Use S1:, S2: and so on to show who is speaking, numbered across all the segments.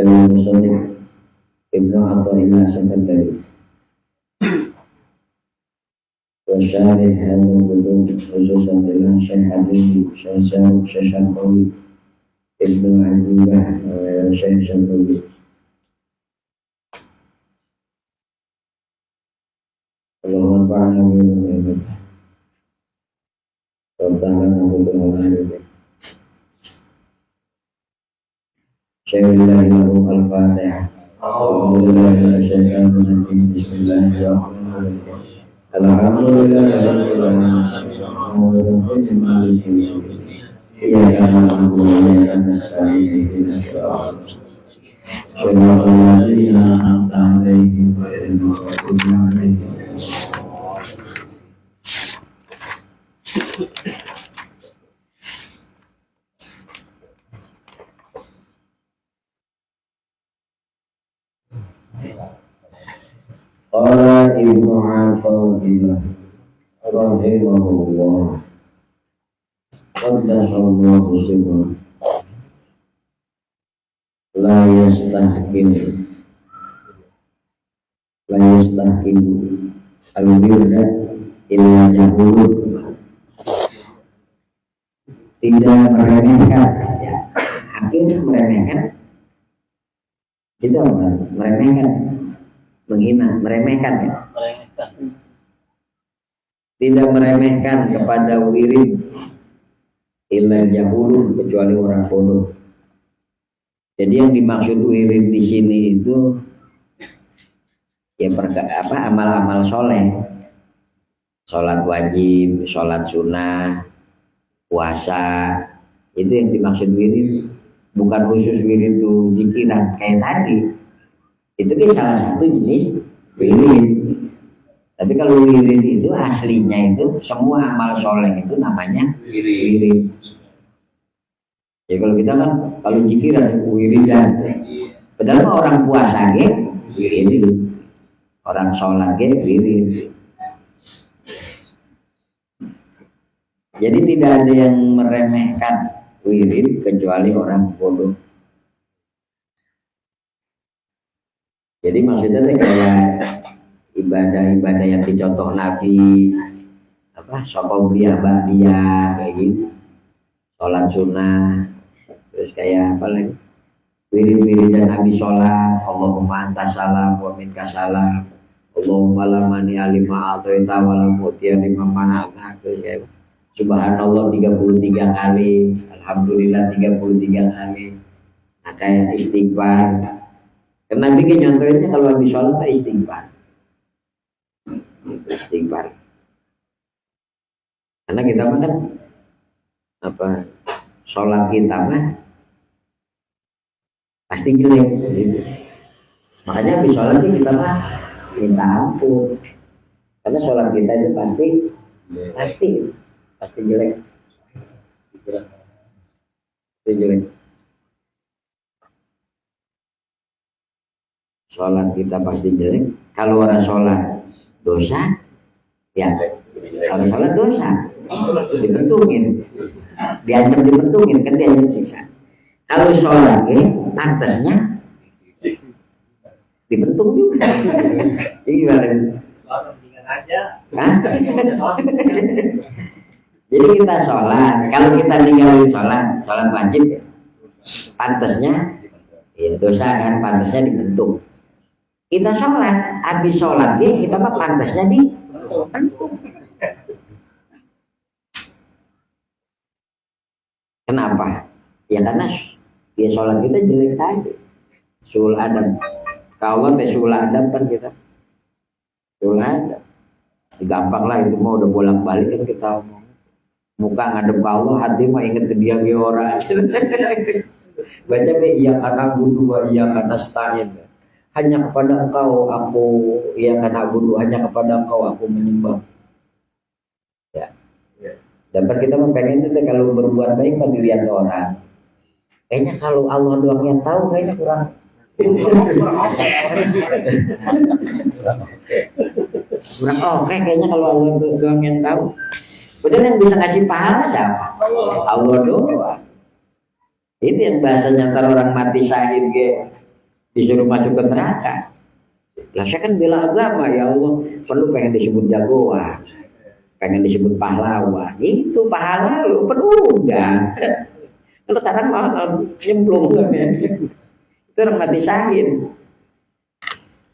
S1: Musonib Ibnu Athaillah Sakandari Wasyarih Hadul Qudum khususan dengan Syekh Habib Syekh Syambawi Ibnu Abdullah Syekh Syambawi Allah Ta'ala Wa'ala Ta'ala Wa'ala Syairillahu al-Fatihah. Alhamdulillah Bismillahirrahmanirrahim. Alhamdulillahirabbil alamin. Iyyaka na'budu wa iyyaka nasta'in. Ihdinas siratal ladzina an'amta 'alaihim ghairil maghdubi 'alaihim. Qala Ibnu Athaillah rahimahullah qaddasallahu sirrahu la yastahkin al-birra illa jahulun, tidak meremehkan ya, akhirnya meremehkan tidak meremehkan, menghina, meremehkan ya. Tidak meremehkan kepada wirid illa jahulun, kecuali orang bodoh. Jadi yang dimaksud wirid di sini itu ya amal-amal soleh, sholat wajib, sholat sunnah, puasa, itu yang dimaksud wirid. Bukan khusus wirid itu zikiran kayak tadi. Itu kan salah satu jenis wirid. Tapi kalau wirid itu aslinya itu semua amal soleh itu namanya wirid. Ya kalau kita kan kalau zikiran wiridan. Padahal orang puasa ge wirid, orang sholat ge wirid. Jadi tidak ada yang meremehkan wirid kecuali orang bodoh. Jadi maksudnya kayak ibadah-ibadah yang dicontoh Nabi, sokobliyah ba'diyah kayak gitu, sholat sunnah, terus kayak apa lagi, wirid-wirid dan Nabi sholat, Allahumma anta salam wa minka salam, Allahumma lamani alima atoita walam mutia lima mana'ata, terus kayak subhanallah 33 kali, alhamdulillah 33 kali, nah kayak istighfar. Karena Nabi nyontohinnya kalau habis sholat tak istighfar. Karena kita mah kan sholat kita mah pasti jelek. Gitu. Makanya habis sholat kita mah minta ampun. Karena sholat kita itu pasti jelek. Pasti jelek. Sholat kita pasti jelek. Kalau orang sholat dosa, ya. Kalau sholat dosa, dipentungin, diancam dipentungin, kan diancam siksa. Kalau sholat, pantasnya dipentung juga. Jadi gimana? Jadi kita sholat, kalau kita ninggalin sholat wajib, pantasnya, ya dosa kan, pantasnya dipentung. Kita sholat, habis sholat kita mah pantasnya dipentung. Kenapa? Ya karena ya sholat kita jelek tadi. Sul adab. Kalau sul adab kan kita. Sul adab. Gampang lah itu mau udah bolak-balik kan kita ngomong. Muka ngadep ke Allah, hati mah inget ke dia orang. Baca iya karena budu wa iya karena stain. Hanya kepada engkau aku ya karena budu, hanya kepada engkau aku menyembah. Ya. Dan kita pengen itu kalau berbuat baik kan dilihat orang. Kayaknya kalau Allah doang yang tahu kayaknya kurang. Kurang oke kayaknya kalau Allah doang yang tahu. Padahal yang bisa kasih pahala siapa? Allah doang. Itu yang bahasanya ntar orang mati syahid disuruh masuk ke neraka. Lah saya kan bela agama ya Allah, perlu pengen disebut jagoan, pengen disebut pahlawan. Itu pahala lu perlu udah. Kalau sekarang malah nyemplung kan ya. Itu orang mati syahid.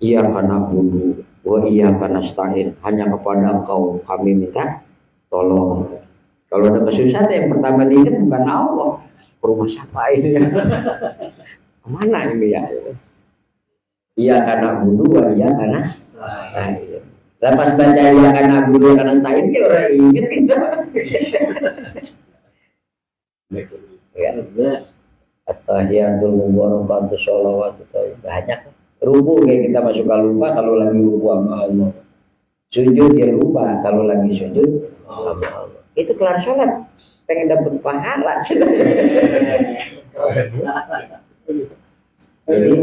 S1: Iya karena budu, wah iya karena stain. Hanya kepada Engkau kami minta tolong. Kalau ada kesusahan yang pertama diingat bukan Allah. Ke rumah siapa ini? Kemana ini ya? Iya karena budu, iya karena stain. Lepas baca iya karena budu, karena stain, dia orang ingat gitu. Ya. At-tahiyatul mubarakatuh sholawatu banyak. Ruku kayak kita masuk lupa kalau lagi ruku sama Allah. Sujud dia lupa kalau lagi sujud sama Allah. Itu kelar sholat, pengen dapat pahala. Jadi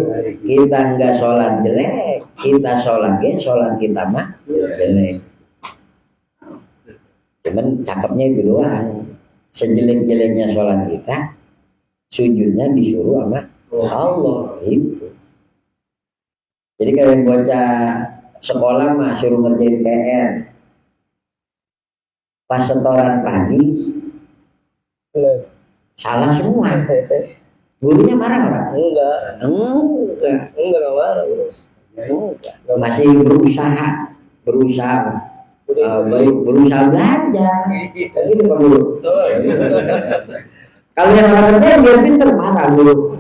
S1: kita enggak sholat jelek, kita sholat kita mah jelek. Cuman cakepnya itu doang. Sejelek-jeleknya sholat kita, sujudnya disuruh sama Allah itu. Jadi kalau yang bocah sekolah mah suruh ngerjain PR, pas setoran pagi salah semua. Gurunya marah orang? Enggak marah. Masih berusaha belajar. Jadi Pak Guru. Kalau yang orang kerja dia pinter marah guru.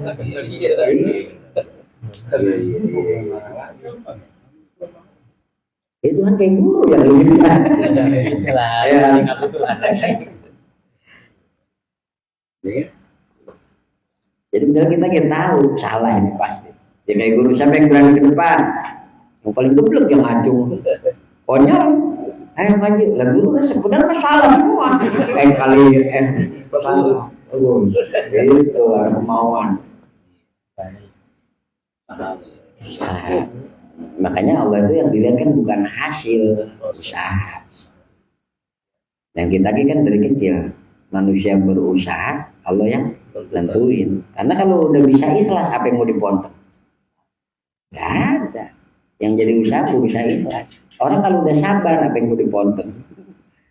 S1: Itu kan kayak guru yang lebih jadi benar kita tahu salah ini pasti. Ya kayak guru siapa yang berani ke depan? Yang paling geblek yang ngacung. Konyol. Ayo maju. Lah guru sebenarnya salah semua. Kali salah. Itu ada kemauan. Usaha. Makanya Allah itu yang dilihat kan bukan hasil usaha. Yang kita kan dari kecil manusia berusaha, Allah yang tentuin. Karena kalau udah bisa ikhlas, apa yang mau dipontek? Gak ada. Yang jadi usaha berusaha ikhlas. Orang kalau udah sabar, apa yang mau dipontek?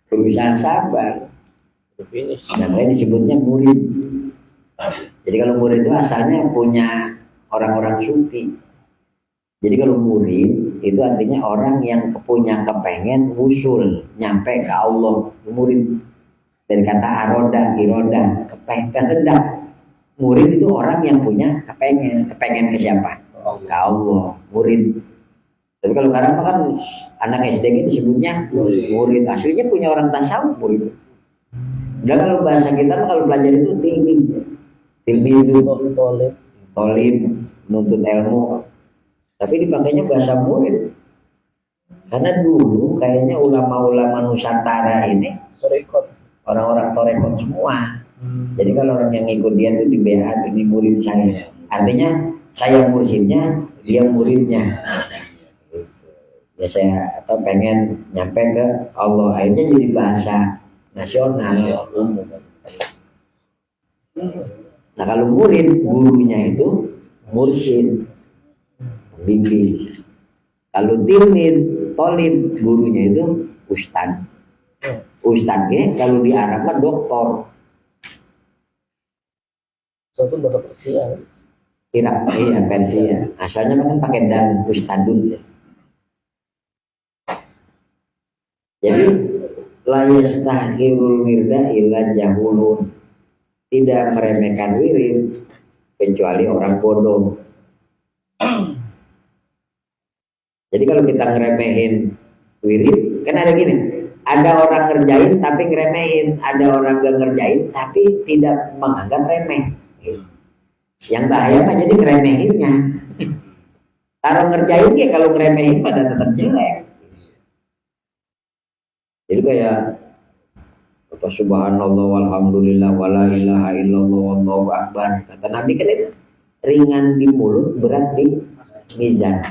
S1: Berusaha sabar. Namanya disebutnya murid. Jadi kalau murid itu asalnya punya orang-orang sufi. Jadi kalau murid itu artinya orang yang punya kepengen usul nyampe ke Allah. Murid dari kata iroda, kehendak. Murid itu orang yang punya kepengen ke siapa? Ke Allah. Murid. Tapi kalau sekarang kan anak SD itu disebutnya murid. Aslinya punya orang tasawuf murid. Dan kalau bahasa kita kalau belajar itu tilmid itu tolib, nuntut ilmu. Tapi dipakainya bahasa murid. Karena dulu kayaknya ulama-ulama Nusantara ini orang-orang torekot semua. Jadi kalau orang yang ngikut dia itu di BA, ini murid saya. Artinya saya muridnya, dia muridnya. Ya saya pengen nyampe ke Allah. Akhirnya jadi bahasa nasional umum. Nah kalau murid, gurunya itu mursyid, bimbing. Kalau tilmid, tolib, gurunya itu ustad. Ustad kalau di Arab kan doktor.
S2: Itu bahasa Persia.
S1: Irak, iya Persia. Asalnya kan pakai dal, ustadun. Jadi la yastahqirul wirda illa jahulun. Tidak meremehkan wirid kecuali orang bodoh. Jadi kalau kita ngeremehin wirid, kan ada gini, ada orang ngerjain tapi ngeremehin, ada orang gak ngerjain tapi tidak menganggap remeh. Yang bahaya mah jadi ngeremehinnya. Taruh ngerjain ya kalau ngeremehin pada tetap jelek. Jadi kayak apa subhanallah walhamdulillah wala ilaha illallah wallahu akbar. Kata Nabi kan itu ringan di mulut, berat di mizan.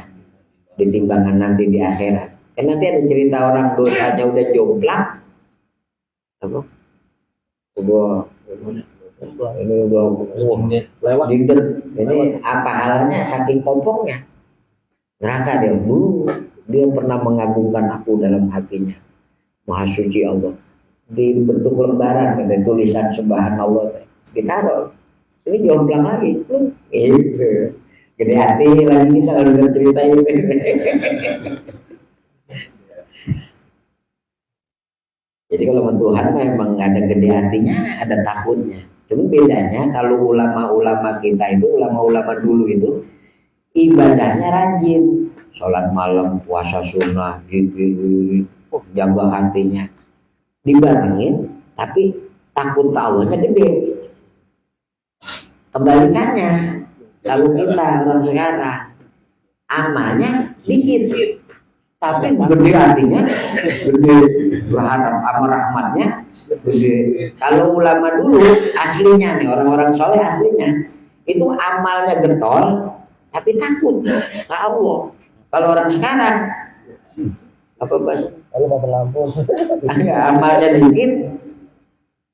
S1: Di timbangan nanti di akhirat. Kan nanti ada cerita orang dosanya udah jomplang. Apa? Ini udah
S2: lewat.
S1: dingin. Ini apa halnya saking kopongnya. Neraka dia dulu. Dia pernah mengagungkan aku dalam hatinya. Maha suci Allah. Di bentuk lembaran ada tulisan subhanallah. Ditaruh. Ini jomplang lagi. Gitu. Gede hati lagi kita kalau dengar cerita ini. Jadi kalau Tuhan memang ada gede hatinya, ada takutnya. Cuma bedanya kalau ulama-ulama kita itu, ulama-ulama dulu itu ibadahnya rajin, sholat malam, puasa sunnah, zikir, jaga hatinya, dibarengin, tapi takut ke Allahnya gede. Kebalikannya, kalau kita orang sekarang amalnya dikit, tapi gede hatinya, gede berharap sama rahmatnya, gede. Kalau ulama dulu aslinya nih, orang-orang soleh aslinya itu amalnya getol, tapi takut ke Allah. Kalau orang sekarang apa bahasa?
S2: Kalau mau terlampau.
S1: Amalnya dikit,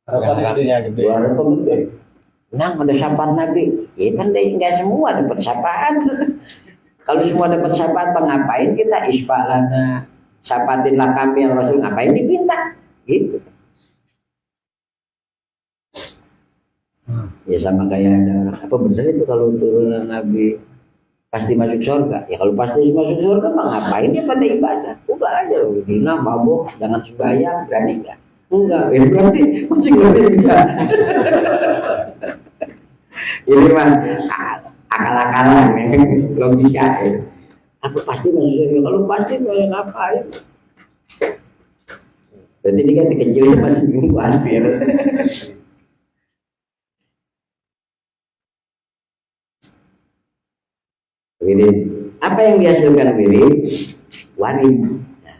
S2: Harapannya gede.
S1: harapan gede. Nang ada sapaan Nabi, ya kan deh nggak semua dapat sapaan. Kalau semua dapat syafaat, ngapain kita isfa'lana, syafaatinlah kami yang Rasul, ngapain dipinta? Gitu. Ya sama kayak ada orang, apa bener itu kalau turunan Nabi pasti masuk surga? Ya kalau pasti masuk surga, ngapain dia pada ibadah? Udah aja, dina, mabuk, jangan sembahyang, berani enggak? Enggak, ya berarti masih enggak. Ini mah akal-akalan logika ya. Apa pasti masuk surga? Kalau pasti boleh ngapain? Berarti dia kan kecilnya masih mingguan ya. Wirid. Apa yang dihasilkan wirid? Warid. Nah,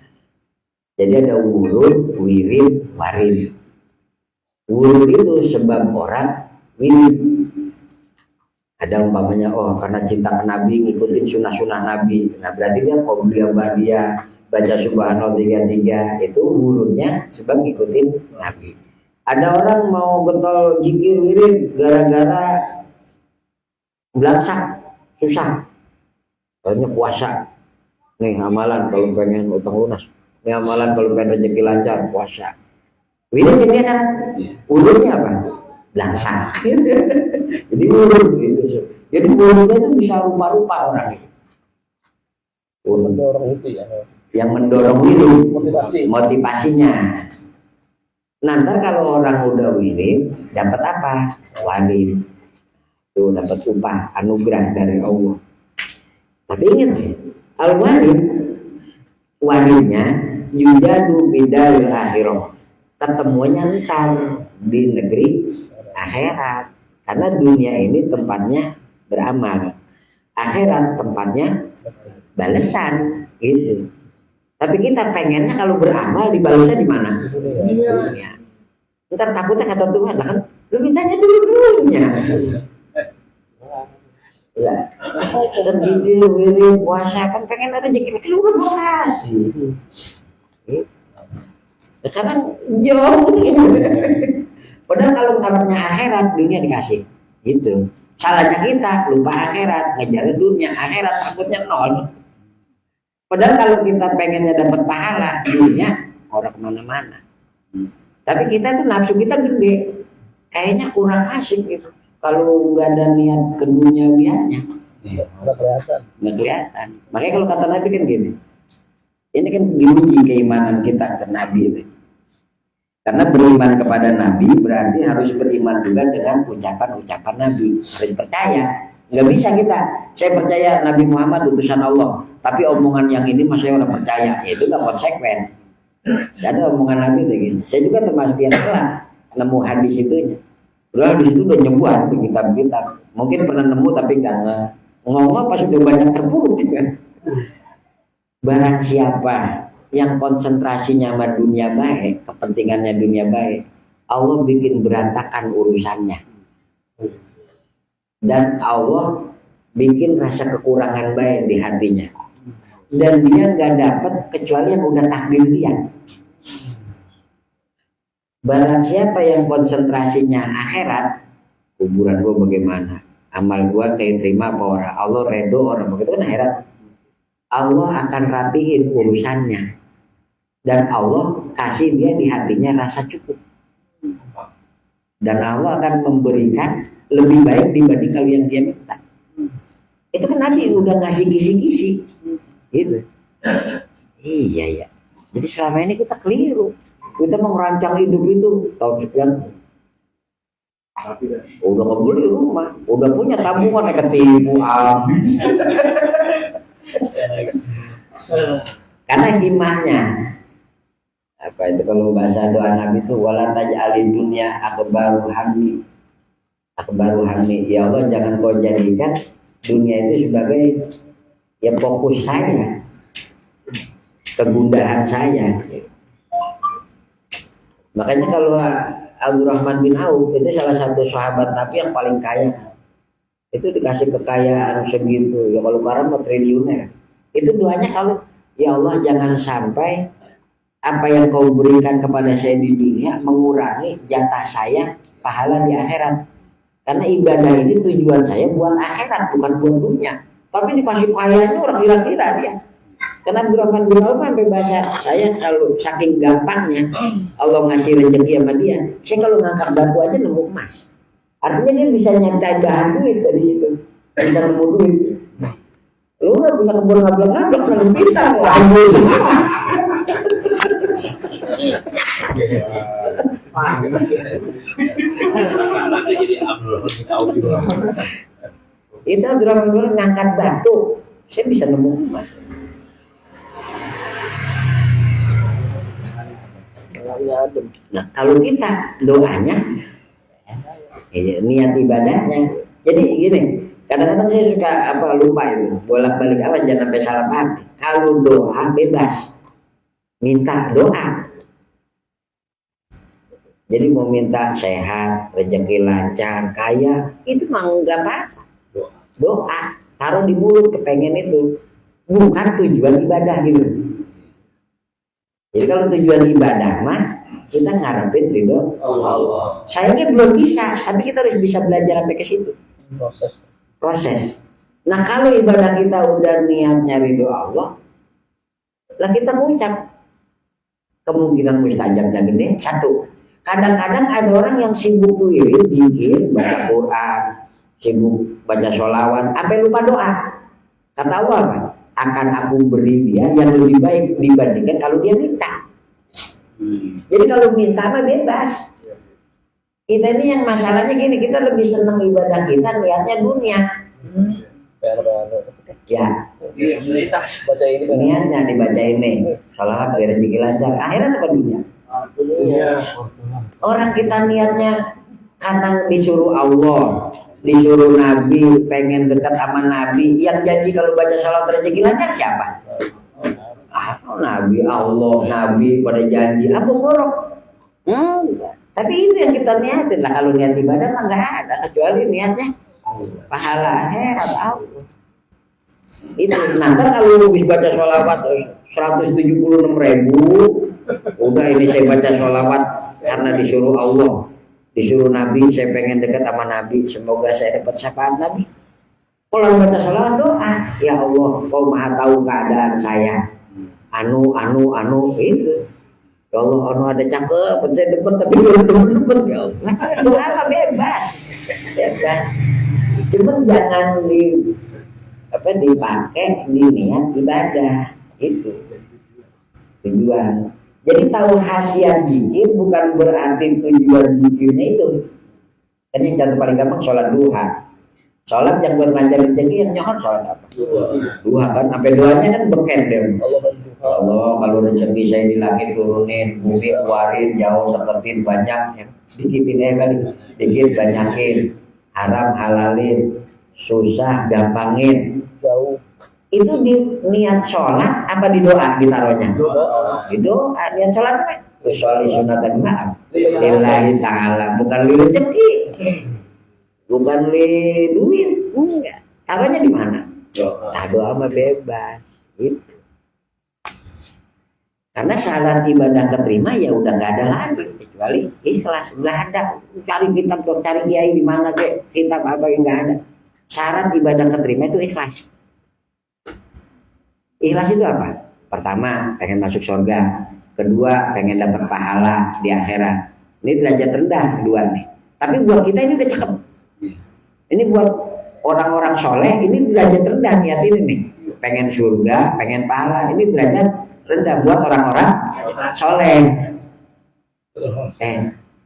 S1: jadi ada wurud, wirid, warid. Wurud itu sebab orang wirid. Ada umpamanya, oh karena cinta ke Nabi ngikutin sunnah-sunnah Nabi. Nah berarti dia qobliyah ba'diyah, baca subhanallah 33 itu wurudnya sebab ngikutin Nabi. Ada orang mau getol zikir wirid gara-gara belangsak, susah. Soalnya puasa. Nih amalan kalau pengen utang lunas. Nih amalan kalau pengen rezeki lancar, puasa. Wirid ini kan wurudnya apa? Belangsak. Jadi wurud gitu. Jadi wurudnya itu bisa rupa-rupa orang itu.
S2: Mendorong itu ya.
S1: Yang mendorong wirid,
S2: Motivasi.
S1: motivasinya. Nanti kalau orang udah wirid, dapat apa? Warid. Tuh dapat upah, anugerah dari Allah. Tapi ingat, al-warid, waridnya yujadu bidal akhirah. Ketemunya ntar di negeri akhirat. Karena dunia ini tempatnya beramal, akhirat tempatnya balasan gitu. Tapi kita pengennya kalau beramal dibalasnya di mana? Dunia. Ntar takutnya kata Tuhan, kan lu mintanya dulu-dulunya. Ya, dan gigi, wirid, puasa kan pengen ada rezeki, kan udah kasih. Sekarang jauh. Padahal kalau ngarepnya akhirat, dunia dikasih. Gitu. Salahnya kita lupa akhirat, ngejar dunia, akhirat takutnya nol. Padahal kalau kita pengennya dapat pahala, dunia orang kemana-mana. Tapi kita tuh nafsu kita gede, kayaknya kurang asik gitu. Kalau nggak ada niat ke duniawiannya,
S2: Nggak kelihatan.
S1: nggak kelihatan. Makanya kalau kata Nabi kan gini, ini kan diuji keimanan kita ke Nabi itu. Karena beriman kepada Nabi berarti harus beriman juga dengan ucapan-ucapan Nabi. Harus percaya. Nggak bisa kita, saya percaya Nabi Muhammad utusan Allah, tapi omongan yang ini masih orang percaya, itu nggak konsekuen. Jadi omongan Nabi itu gini. Saya juga termasuk yang telah nemu hadis itunya. Udah di situ udah nyebuah di kitab-kitab. Mungkin pernah nemu tapi nggak ngomong pas sudah banyak terpuruk juga. Barang siapa yang konsentrasinya sama dunia baik, kepentingannya dunia baik, Allah bikin berantakan urusannya. Dan Allah bikin rasa kekurangan baik di hatinya. Dan dia nggak dapat kecuali yang udah takdir dia. Barang siapa yang konsentrasinya akhirat, kuburan gue bagaimana, amal gue kayak terima apa orang, Allah redo orang begitu kan akhirat. Allah akan rapiin urusannya dan Allah kasih dia di hatinya rasa cukup dan Allah akan memberikan lebih baik dibanding kalau yang dia minta. Itu kan Nabi udah ngasih kisi-kisi gitu. Iya ya. Jadi selama ini kita keliru. Kita mau merancang hidup itu tahun sekian udah kebeli rumah, udah punya tabungan ketipu habis. Karena himahnya apa itu kalau bahasa doa Nabi itu wala taj'alid dunya akbaru hammi. Akbaru hammi, ya Allah jangan kau jadikan dunia itu sebagai ya fokus saya, kegundahan saya. Makanya kalau Abdurrahman bin Auf itu salah satu sahabat Nabi yang paling kaya, itu dikasih kekayaan segitu ya, kalau sekarang mau triliuner. Itu doanya kalau ya Allah jangan sampai apa yang kau berikan kepada saya di dunia mengurangi jatah saya pahala di akhirat. Karena ibadah ini tujuan saya buat akhirat bukan buat dunia. Tapi dikasih kayanya orang kira-kira dia. Karena Abdurrahman bin Auf sampai bahasa saya kalau saking gampangnya Allah ngasih rezeki sama dia. Saya kalau ngangkat batu aja nemu emas. Artinya dia bisa nyantai bahan duit dari situ. Bisa nemu duit. Lu udah punya kebun ngablak-ngablak kalau bisa ambil semua. Itu Abdurrahman bin Auf ngangkat batu, saya bisa nemu emas. Nah, kalau kita doanya, niat ibadahnya, jadi gini. Kadang-kadang saya suka lupa itu, bolak-balik jangan sampai salah paham. Kalau doa bebas, minta doa. Jadi mau minta sehat, rezeki lancar, kaya, itu mah nggak apa-apa. Doa, taruh di mulut kepengen itu, bukan tujuan ibadah gitu. Jadi kalau tujuan ibadah mah kita ngarepin ridho Allah. Sayangnya belum bisa, tapi kita harus bisa belajar sampai ke situ. Proses. Nah kalau ibadah kita udah niatnya ridho Allah, lah kita mengucap kemungkinan mustajabnya gede. Satu, kadang-kadang ada orang yang sibuk wirid, zikir, baca Quran, sibuk baca sholawat, sampai lupa doa. Kata Allah apa? Akan aku beri dia yang lebih baik dibandingkan kalau dia minta. Jadi kalau minta mah bebas. Kita ini yang masalahnya gini, kita lebih senang ibadah kita niatnya dunia. Ya. Baca ini niatnya dibaca ini. Sholawat biar rezeki lancar. Akhirnya apa dunia? Orang kita niatnya karena disuruh Allah, disuruh Nabi, pengen dekat sama Nabi, yang janji kalau baca salat rezeki lancar siapa? Nabi, Allah, Nabi pada janji, apa ngorok? Enggak. Tapi itu yang kita niatin lah. Kalau niat ibadah mah enggak ada kecuali niatnya pahala akhirat Allah. Itu nanti kalau habis baca sholawat 176.000, udah ini saya baca sholawat karena disuruh Allah, disuruh Nabi, saya pengen dekat sama Nabi, semoga saya dapat syafaat Nabi. Kalau baca sholawat doa, ya Allah, kau maha tahu keadaan saya. Anu itu. Ya Allah, ada cakep, saya depan tapi belum depan ya Allah. Doa apa bebas. Cuman jangan dipakai di niat ibadah itu tujuan. Jadi tahu khasiat zikir bukan berarti tujuan zikirnya itu. Kan yang contoh paling gampang sholat duha. Sholat yang buat lancar rezeki yang nyohon sholat apa? Duha kan, sampai duanya kan beken deh. Allah kalau rezeki saya di langit turunin, bumi keluarin, jauh deketin banyak, ya. Dikitin kali, dikit banyakin, haram halalin, susah gampangin. Jauh. Itu di niat sholat apa di doa ditaruhnya? Di doa, niat sholat apa? Usolli sunatan ma'am lillahi ta'ala, bukan li rezeki, bukan li duit, enggak. Taruhnya di mana? Nah, doa mah bebas. Gitu. Karena syarat ibadah keterima ya udah nggak ada lagi kecuali ikhlas. Nggak ada. Cari kitab, cari kiai di mana ke kitab apa yang nggak ada. Syarat ibadah keterima itu ikhlas. Ikhlas itu apa? Pertama, pengen masuk surga. Kedua, pengen dapat pahala di akhirat. Ini derajat rendah kedua nih. Tapi buat kita ini udah cakep. Ini buat orang-orang soleh ini derajat rendah niat ini nih. Pengen surga, pengen pahala. Ini derajat rendah buat orang-orang soleh.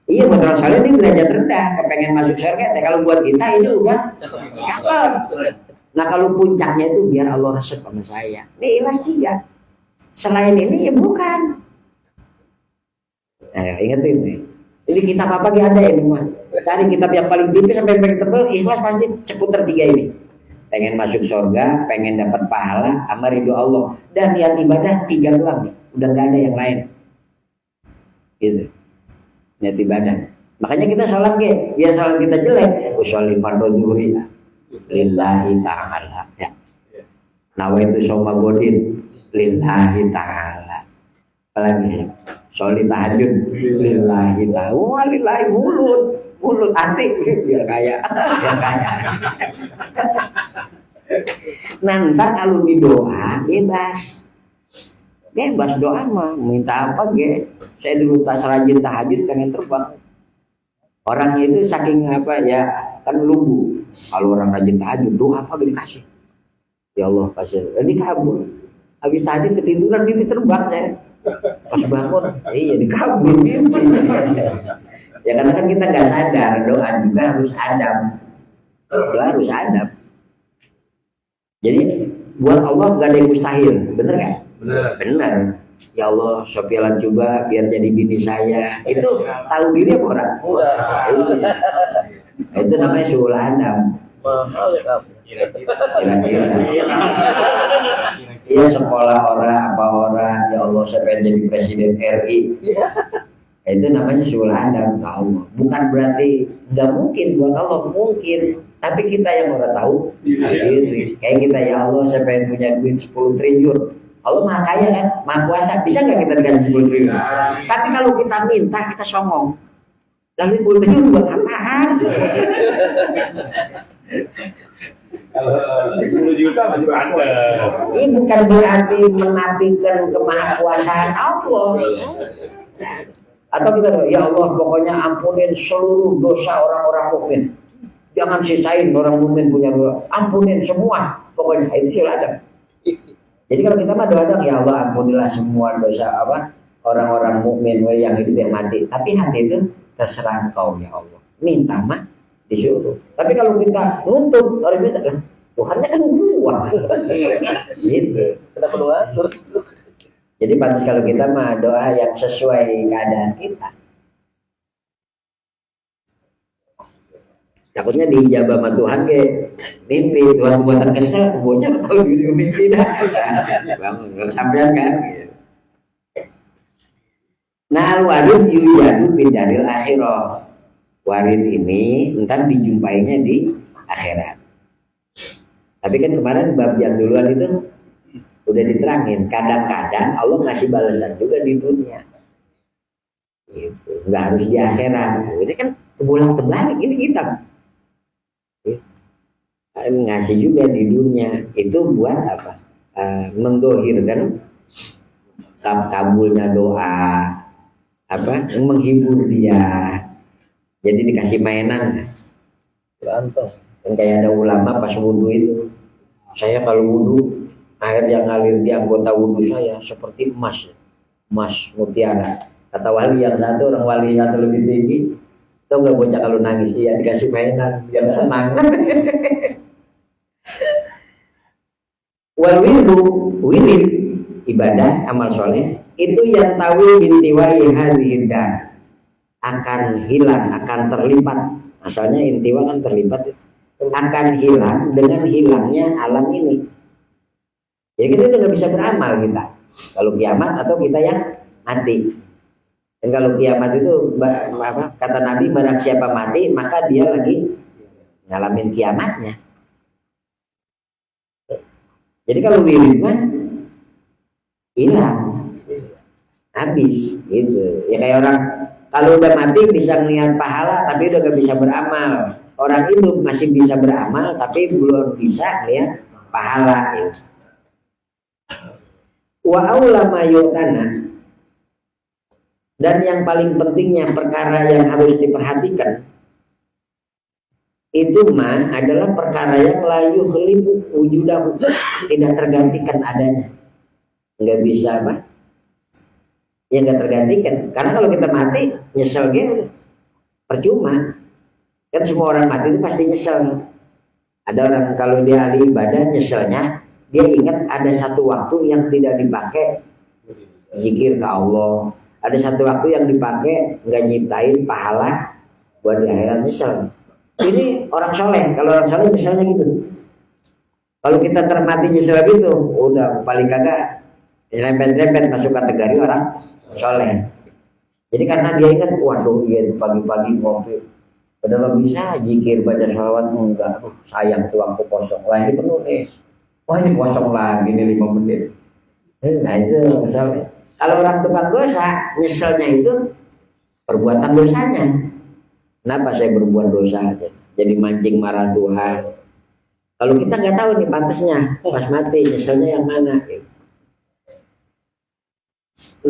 S1: Iya buat orang soleh ini derajat rendah. Kepengen masuk surga. Kalau buat kita ini udah cakep. Nah kalau puncaknya itu biar Allah resep sama saya. Ini ikhlas 3. Selain ini ya bukan. Ayo ingetin nih. Ini kitab apa gak ada ini mah. Cari kitab yang paling tipis sampai yang paling tebal. Ikhlas pasti seputar 3 ini. Pengen masuk surga, pengen dapat pahala, sama ridho Allah. Dan niat ibadah 3 doang nih. Udah gak ada yang lain. Gitu. Niat ibadah. Makanya kita sholat biar sholat kita jelek. Usolli fardhu zuhri lillahi ta'ala. Ya. Nawaitu shauma godin lillahi ta'ala. Apalagi sholli tahajud lillahi ta'ala. Wah lillahi mulut hati biar kaya. Nah ntar kalau di doa bebas doa mah minta apa saya dulu tak serajin tahajud pengen terbang. Orang itu saking apa ya kan lugu. Kalau orang rajin tahajud doa apa dikasih. Ya Allah kasih. Dikabul. Habis tahajud ketiduran mimpi terbang saya. Pas bangun, iya dikabul mimpi. Ya karena kan kita nggak sadar doa juga harus adab. Doa harus adab. Jadi buat Allah nggak ada yang mustahil, bener nggak? Bener. Ya Allah, Sofialan coba biar jadi bini saya. Itu tahu diri apa orang? Itu namanya suul adab.
S2: Mahal ya kamu.
S1: Kira-kira. Iya sekolah orang apa orang, ya Allah saya pengen jadi presiden RI. Itu namanya suul adab tahu. Bukan berarti nggak mungkin buat Allah, mungkin. Tapi kita yang orang tahu diri. Kayak kita ya Allah saya pengen punya duit 10 triliun. Allah maha kaya kan, maha kuasa. Bisa nggak kita dikasih 10 triliun? Tapi kalau kita minta kita songong. Lalu 10 triliun buat apaan?
S3: Kalau 10 juta masih banyak.
S1: Ini bukan berarti menafikan kemahakuasaan Allah. Atau kita ya Allah pokoknya ampunin seluruh dosa orang-orang mukmin. Jangan sisain orang mukmin punya dosa. Ampunin semua. Pokoknya itu silakan. Jadi kalau kita mah doa ya Allah ampunilah semua dosa apa orang-orang mukmin yang hidup yang mati. Tapi hati itu terserah Engkau ya Allah. Minta mah disuruh. Tapi kalau kita nuntut orang minta kan Tuhannya kan gua. Gitu.
S2: Kita berdoa terus.
S1: Jadi pantas kalau kita mah doa yang sesuai keadaan kita. Takutnya diijabah sama Tuhan mimpi Tuhan buatan kesel bocah tahu diri mimpi dah. Bangun kesampean kan. Nah al-warid yuyadu bidaril akhirah. Warid ini ntar dijumpainya di akhirat. Tapi kan kemarin bab yang duluan itu udah diterangin. Kadang-kadang Allah ngasih balasan juga di dunia. Gitu. Nggak harus di akhirat. Ini kan kebolak-balik ini kita. Ngasih juga di dunia. Itu buat apa? Mendohirkan kabulnya doa. Apa? Menghibur dia. Jadi dikasih mainan.
S2: Berantem.
S1: Kan kayak ada ulama pas wudhu itu. Saya kalau wudhu air yang ngalir di anggota wudhu saya seperti emas mutiara. Kata wali yang satu, orang wali yang satu lebih tinggi. Tahu nggak bocah kalau nangis? Iya dikasih mainan biar senang. Wal wirid ibadah amal soleh itu yang tawi bintiwai hadhihi dar akan hilang, akan terlipat. Asalnya intiwa kan terlipat, akan hilang dengan hilangnya alam ini. Jadi kita udah nggak bisa beramal kita kalau kiamat atau kita yang mati. Dan kalau kiamat itu apa, kata Nabi barang siapa mati maka dia lagi ngalamin kiamatnya. Jadi kalau wirid mah hilang. habis gitu. Ya kayak orang kalau udah mati bisa ngelihat pahala tapi udah gak bisa beramal. Orang hidup masih bisa beramal tapi belum bisa ngelihat pahala gitu. Wa aula ma yu'tana, dan yang paling pentingnya perkara yang harus diperhatikan itu mah adalah perkara yang layu khlifu wujudahu, tidak tergantikan adanya. Nggak bisa apa? Ya nggak tergantikan. Karena kalau kita mati nyesel gitu, percuma. Kan semua orang mati itu pasti nyesel. Ada orang kalau dia ahli ibadah nyeselnya dia ingat ada satu waktu yang tidak dipakai zikir ke Allah. Ada satu waktu yang dipakai nggak nyiptain pahala buat di akhirat, nyesel. Ini orang soleh. Kalau orang soleh nyeselnya gitu. Kalau kita termati nyesel gitu, udah paling kagak rempet-rempet masuk kategori orang soleh. Jadi karena dia ingat, waduh iya pagi-pagi ngopi, padahal bisa zikir baca sholawat enggak, sayang tuh waktu kosong. Wah ini penuh nih. Wah ini kosong lagi nih 5 menit. Nah itu soleh. Kalau orang tukang dosa, nyeselnya itu perbuatan dosanya. Kenapa saya berbuat dosa aja? Jadi mancing marah Tuhan. Kalau kita nggak tahu nih pantasnya, pas mati nyeselnya yang mana?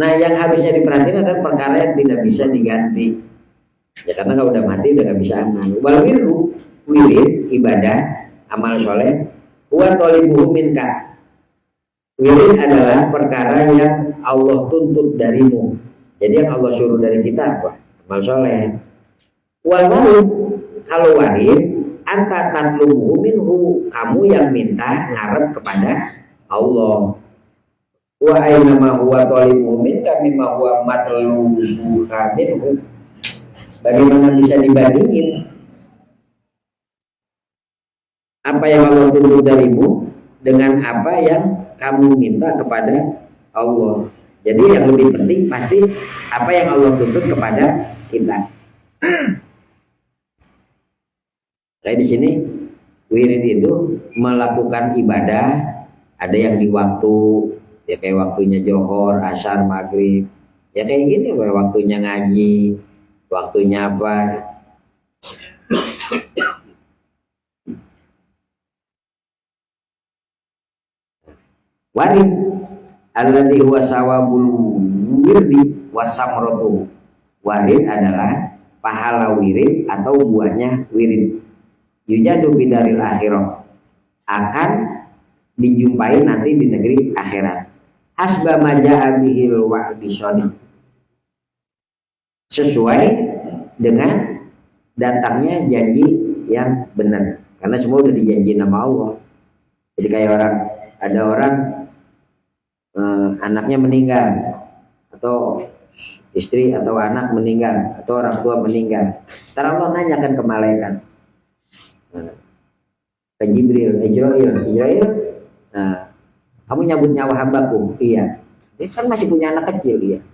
S1: Nah yang harusnya diperhatiin adalah perkara yang tidak bisa diganti. Ya karena kalau udah mati udah nggak bisa amal. Wal wirdu, wirid, ibadah, amal soleh, wa tolibuhu minka. Wirid adalah perkara yang Allah tuntut darimu. Jadi yang Allah suruh dari kita apa? Amal soleh. Wal warid, kalau warid, anta tatlubuhu minhu, kamu yang minta ngarep kepada Allah. Wa aina ma huwa talibuhu minka mimma huwa matlubuhu minhu. Bagaimana bisa dibandingin apa yang Allah tuntut darimu dengan apa yang kamu minta kepada Allah. Jadi yang lebih penting pasti apa yang Allah tuntut kepada kita. Kayak di sini wirid itu melakukan ibadah, ada yang di waktu ya kayak waktunya johor, asar, maghrib, ya kayak gini, waktunya ngaji, waktunya apa. Warid alladhi huwa sawabul wirdi wasamratu. Warid adalah pahala wirid atau buahnya wirid. Yujadu bidaril akhirah, akan dijumpai nanti di negeri akhirat. Hasba maja'a bihil wa'di shadiq, sesuai dengan datangnya janji yang benar. Karena semua udah dijanji nama Allah. Jadi kayak ada orang anaknya meninggal, atau istri atau anak meninggal, atau orang tua meninggal. Ntar Allah nanyakan ke malaikat, ke Jibril, nah, kamu nyabut nyawa hambaku? Iya. Dia kan masih punya anak kecil, dia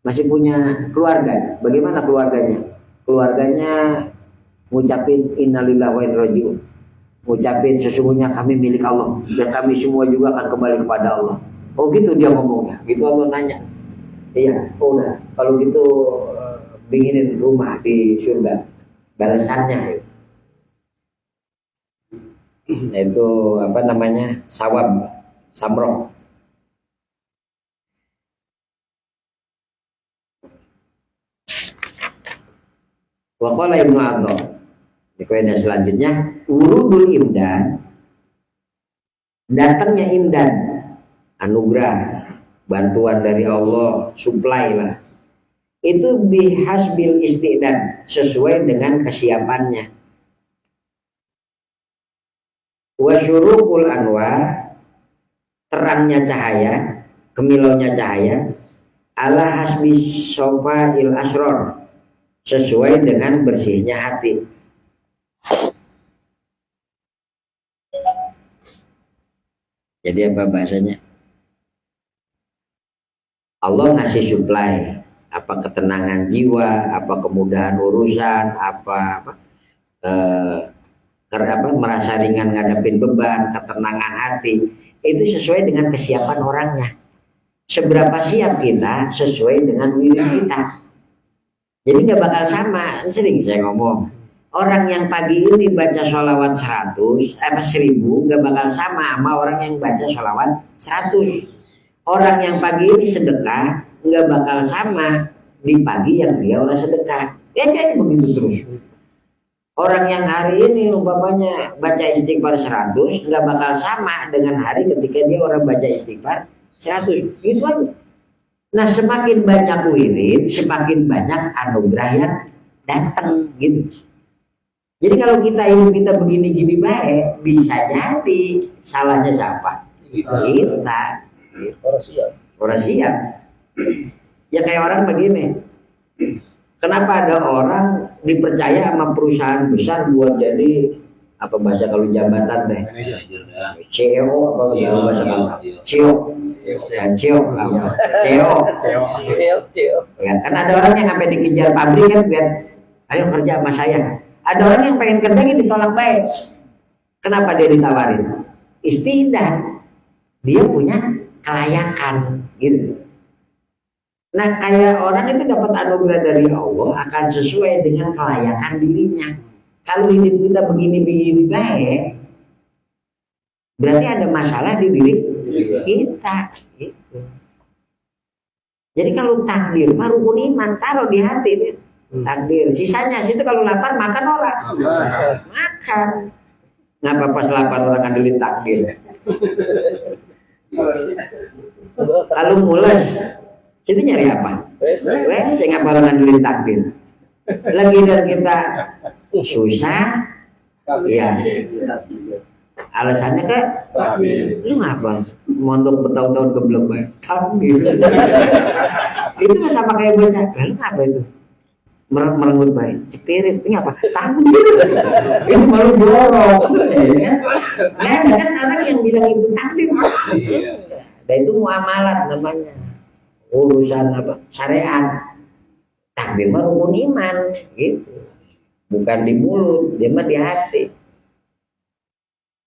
S1: masih punya keluarga. Bagaimana keluarganya? Keluarganya ngucapin innalillahi wa inna ilaihi raji'un, ngucapin sesungguhnya kami milik Allah dan kami semua juga akan kembali kepada Allah. Oh gitu dia ngomongnya, gitu Allah nanya. Iya, oh udah kalau gitu bikinin rumah di surga, balasannya itu apa namanya, sawab, samroh. Waqala Ibnu Atha, di kaidah selanjutnya, urudul imdad, datangnya imdad, anugerah, bantuan dari Allah, supply lah, itu bihasbil istidad, sesuai dengan kesiapannya. Wa syuruqul anwar, terangnya cahaya, kemilaunya cahaya, ala hasbi sofail asror, sesuai dengan bersihnya hati. Jadi apa bahasanya? Allah ngasih supply, apa ketenangan jiwa, apa kemudahan urusan, apa merasa ringan ngadepin beban, ketenangan hati, itu sesuai dengan kesiapan orangnya. seberapa siap kita sesuai dengan wirid kita. Jadi nggak bakal sama. Sering saya ngomong, orang yang pagi ini baca sholawat 100 1000 nggak bakal sama orang yang baca sholawat 100. Orang yang pagi ini sedekah nggak bakal sama di pagi yang dia orang sedekah. Ya begitu terus. Orang yang hari ini umpamanya baca istighfar 100 nggak bakal sama dengan hari ketika dia orang baca istighfar 100. Gitu aja. Nah, semakin banyak wirid, semakin banyak anugerah yang datang gitu. Jadi kalau kita hidup kita begini-gini baik, bisa jadi salahnya siapa? Kita. Orang siap. Ya kayak orang begini. Kenapa ada orang dipercaya sama perusahaan besar buat jadi apa bahasa kalau jabatan teh? CEO apa bahasa kalau? CEO. Ya, CEO. Ya, kan ada orang yang sampai dikejar pabrik kan biar ayo kerja sama saya. Ada orang yang pengen kerja gitu ditolak baik. Kenapa dia ditawarin? Istidah. Dia punya kelayakan gitu. Nah, kayak orang itu dapat anugerah dari Allah akan sesuai dengan kelayakan dirinya. Kalau hidup kita begini-begini baik, berarti ada masalah di diri kita. Gitu. Jadi kalau takdir, rukun iman taruh di hati deh. Takdir, sisanya situ kalau lapar makan orang, makan. Ngapa pas lapar orang ngandelin takdir? Kalau mules, situ nyari apa? Saya ngapa orang ngandelin takdir? Lagi dan kita susah, ya. Alasannya kan, lu ngapa? Mondok bertahun-tahun ke belum baik takdir. Itu sama kayak baca, lu ngapa itu? Merenggut baik, cepirit, ini apa? Takdir. Itu malu borok. Nah, kan orang yang bilang itu takdir. Dan itu muamalat namanya. Urusan apa? Syariat. Takdir mah rukun iman, gitu. Bukan di mulut, dia mah di hati.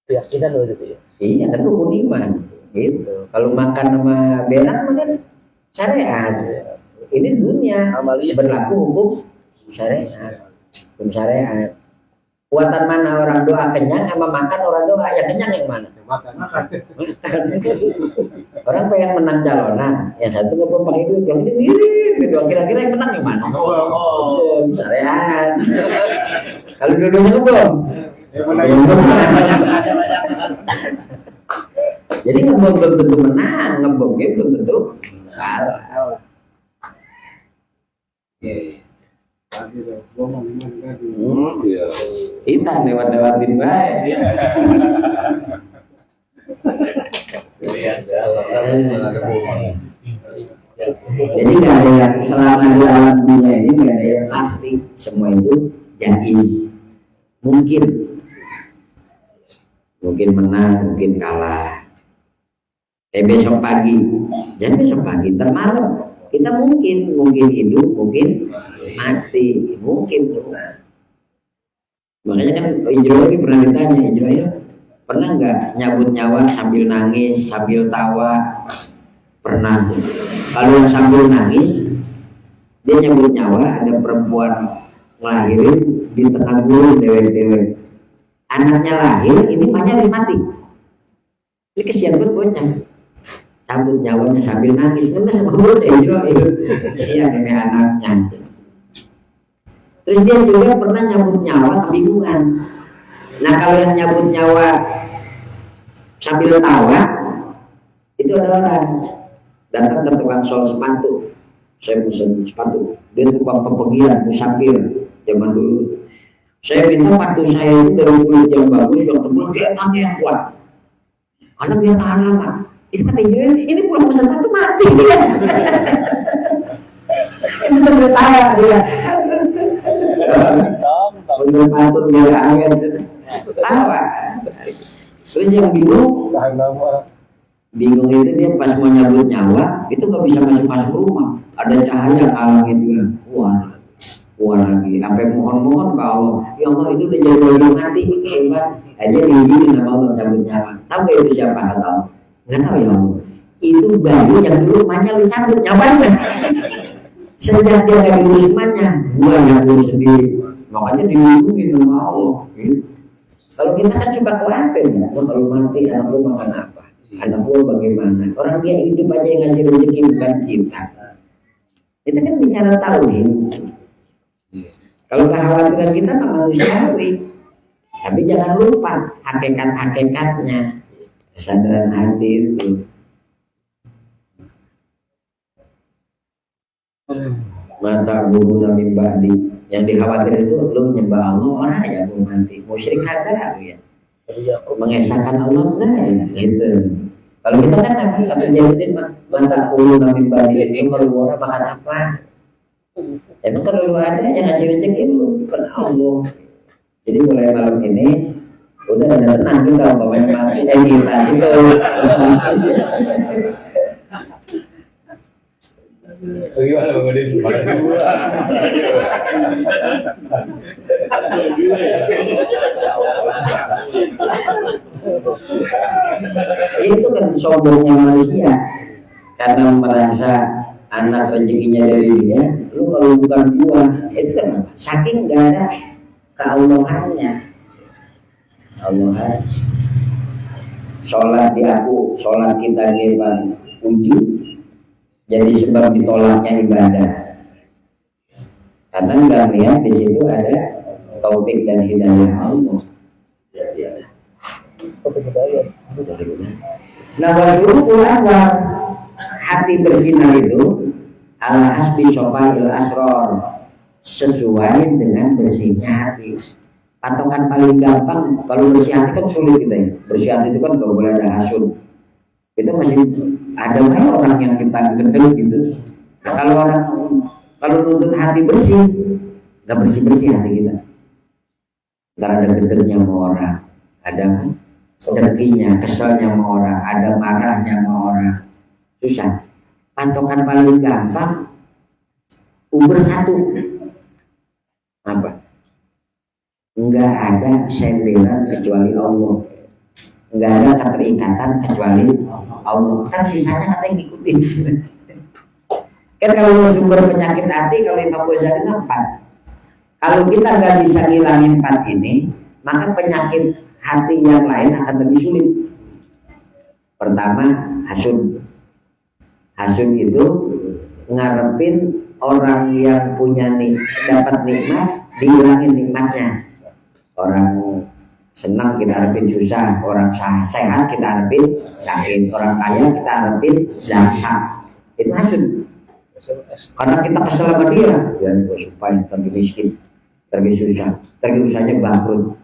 S2: Keyakinan loh itu ya.
S1: Iya, kan rukun iman, gitu. Kalau makan sama berak mah kan syariat. Ini dunia berlaku hukum syariat, hukum syariat. Kuatan mana orang doa kenyang sama makan orang doa yang kenyang yang mana? Makan. Orang pengen menang calonan, yang satu nggak pakai duit, yang ini ngirim gitu. Kira-kira yang menang yang mana? Oh, syariat. Kalau dua-duanya belum. Jadi ngebom belum tentu menang, ngebom belum tentu kalah. Kita lewat-lewatin baik. Jadi nggak ada yang selama di alam dunia ini nggak ada yang pasti, semua itu jaiz. Mungkin menang, mungkin kalah. Besok pagi, jangan besok pagi, ntar malam kita mungkin hidup, mungkin mati, mungkin. Makanya kan Ijroil ini pernah ditanya, Ijroil pernah nggak nyabut nyawa sambil nangis, sambil tawa? Pernah. Kalau yang sambil nangis, dia nyabut nyawa, ada perempuan ngelahirin di tengah gurun dewek-dewek. Anaknya lahir, ini emaknya harus mati. Ini kesian buat bocah. Cabut nyawanya sambil nangis, karena sama bocah Ijroil. Kesian ini anaknya. Terus dia juga pernah nyabut nyawa kebingungan. Nah kalau yang nyabut nyawa sambil tawa, itu ada orang datang ke tukang sol sepatu. Saya pesen sepatu, dia tukang pepegian, musafir zaman dulu. Saya minta sepatu saya itu dari kulit yang bagus, yang tebal, kayak tangga yang kuat. Karena biar tahan lama. Itu kata Ijroil, ini pulang pesan sepatu mati dia. Ini sambil tawa dia. Pesan sepatu biar angin tawa. Terus yang bingung itu dia pas mau nyabut nyawa itu nggak bisa masuk rumah, ada cahaya halangin dia. Wah lagi sampai mohon ke Allah, ya Allah ini udah jadi lagi mati hebat aja diizinin sama Allah cabut nyawa. Tahu gak itu siapa? Allah nggak tahu ya Allah. itu baju yang dulu rumahnya lu cabut, nyaman kan? Sejak dia nggak diurus rumahnya, gua yang urus sendiri, makanya dilindungi sama Allah. Gitu. Kalau kita kan coba khawatir ya, wah kalau mati anak gua makan apa, anak gua bagaimana? Orang dia hidup aja yang ngasih rezeki bukan kita. Itu kan bicara tauhid. Kalau kekhawatiran kita mah manusiawi, tapi jangan lupa hakikat-hakikatnya, kesadaran hati itu. Mata guru nabi ba'di, yang dikhawatir itu lu menyembah Allah orang aja belum mati, musyrik kagak ya, mengesahkan Allah enggak ya gitu. Kalau kita kan nabi kata Jaludin mata guru nabi ba'di itu kalau orang makan apa? Emang kalau lu ada yang ngasih rezeki lu kan Allah. Jadi mulai malam ini udah ada tenang juga bapaknya mati kita situ.
S3: Bagaimana Bang Udin?
S1: Itu kan sombongnya manusia karena merasa anak rezekinya dari dia. Lu kalau bukan buah itu kan saking nggak ada keallahannya. Allah sholat di aku, sholat kita geban ujub jadi sebab ditolaknya ibadah karena nggak lihat di situ ada taufik dan hidayah Allah. Nah wasyurukul awal hati bersinar itu ala hasbi sofail asror sesuai dengan bersihnya hati. Patokan paling gampang kalau bersih hati kan sulit kita ya. Bersih hati itu kan gak boleh ada hasud. Itu masih ada banyak orang yang kita gendeng gitu. Nah, kalau nuntut hati bersih, gak bersih hati kita. Ntar ada gendengnya sama orang, ada dengkinya, keselnya sama orang, ada marahnya sama orang. Susah. Patokan paling gampang Uber satu. Apa? Enggak ada senderan kecuali Allah, enggak ada keterikatan kecuali Allah. Kan sisanya kata yang ngikutin. Kan kalau sumber penyakit hati kalau Imam Ghazali 4. Kalau kita nggak bisa ngilangin 4 ini, maka penyakit hati yang lain akan lebih sulit. Pertama, hasud. Hasud itu ngarepin orang yang punya dapat nikmat dihilangin nikmatnya. Orang senang kita harapin susah, orang sehat kita harapin sakit, orang kaya kita harapin zaksa. Itu hasud. Karena kita kesel sama dia, ya supaya terlalu miskin, terlalu susah, terlalu usahanya bangkrut.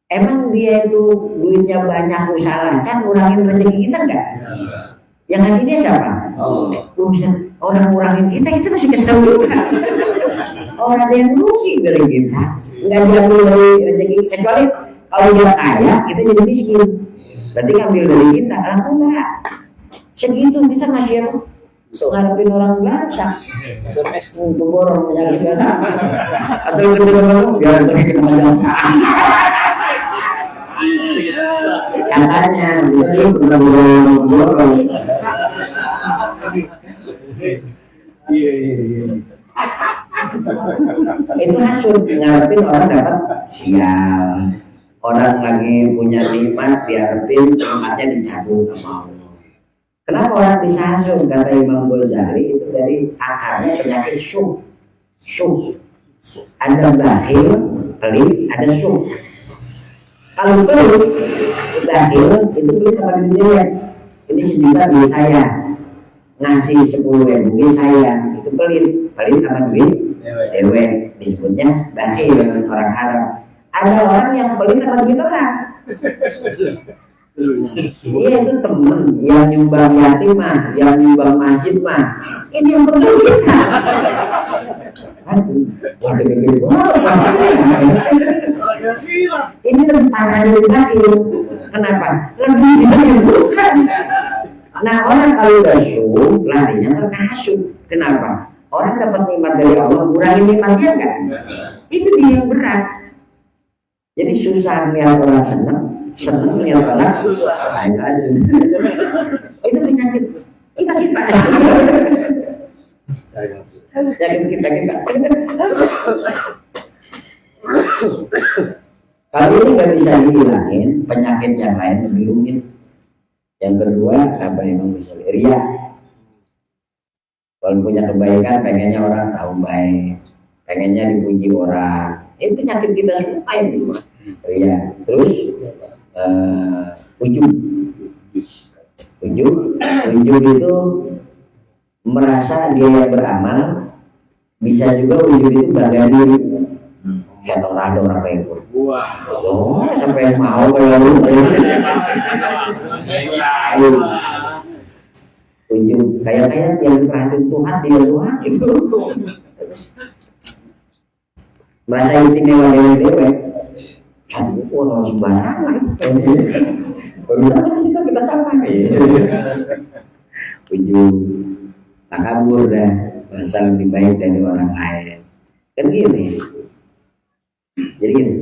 S1: Emang dia itu duitnya banyak usaha kan ngurangin rezeki kita enggak? Yang ngasih dia siapa? Orang ngurangin kita masih kesel juga. Orang yang rugi dari kita. Enggak diambil dari rezeki kecuali kalau dia kaya kita jadi miskin, berarti ngambil dari kita. Enggak segitu kita masih yang ngarepin orang belanja untuk borong menyalahkan asal bener-bener biar kita menjasa katanya itu bener-bener iya itu hasud ngarepin orang dapat sial, orang lagi punya nikmat diharapin nikmatnya dicabut sama Allah. Kenapa orang bisa hasud? Kata Imam Ghazali itu dari akarnya penyakit syuh. Ada bakhil, pelit, ada syuh. Kalau pelit, bakhil itu pelit kepada dirinya. Ini 1 juta duit saya, ngasih 10.000 duit saya, itu pelit sama duit dewe, disebutnya bakhil, orang Arab. Ada orang yang pelit sama duit orang. Iya itu temen yang nyumbang yatim mah, yang nyumbang masjid mah, ini yang perlu kita. Aduh, waduh gede banget. Ini lebih parah dari bakhil. Kenapa? Lebih bukan. Nah orang kalau udah syuh, larinya terkasut. Kenapa? Orang dapat nikmat dari Allah, kurangin nikmatnya enggak? Itu dia yang berat. Jadi susah melihat orang senang melihat orang susah. itu penyakit kita. Penyakit kita. Kalau ini nggak bisa dihilangin, penyakit yang lain lebih rumit. Yang kedua, apa yang bisa ria. Kalau punya kebaikan, pengennya orang tahu baik, pengennya dipuji orang. Ini penyakit kita semua ini. Ria. Terus ujub itu merasa dia yang beramal, bisa juga ujub itu bangga diri. Saya tahu ada orang kayak gue. Oh, sampai mau kayak lu. Ujub kayak yang perhatiin Tuhan dia doang gitu. Merasa istimewa dengan dewa. Cantik orang sembarangan. Bagaimana sih kita sama? Ujub, takabur dah, merasa lebih baik dari orang lain. Kan gini. Jadi gini,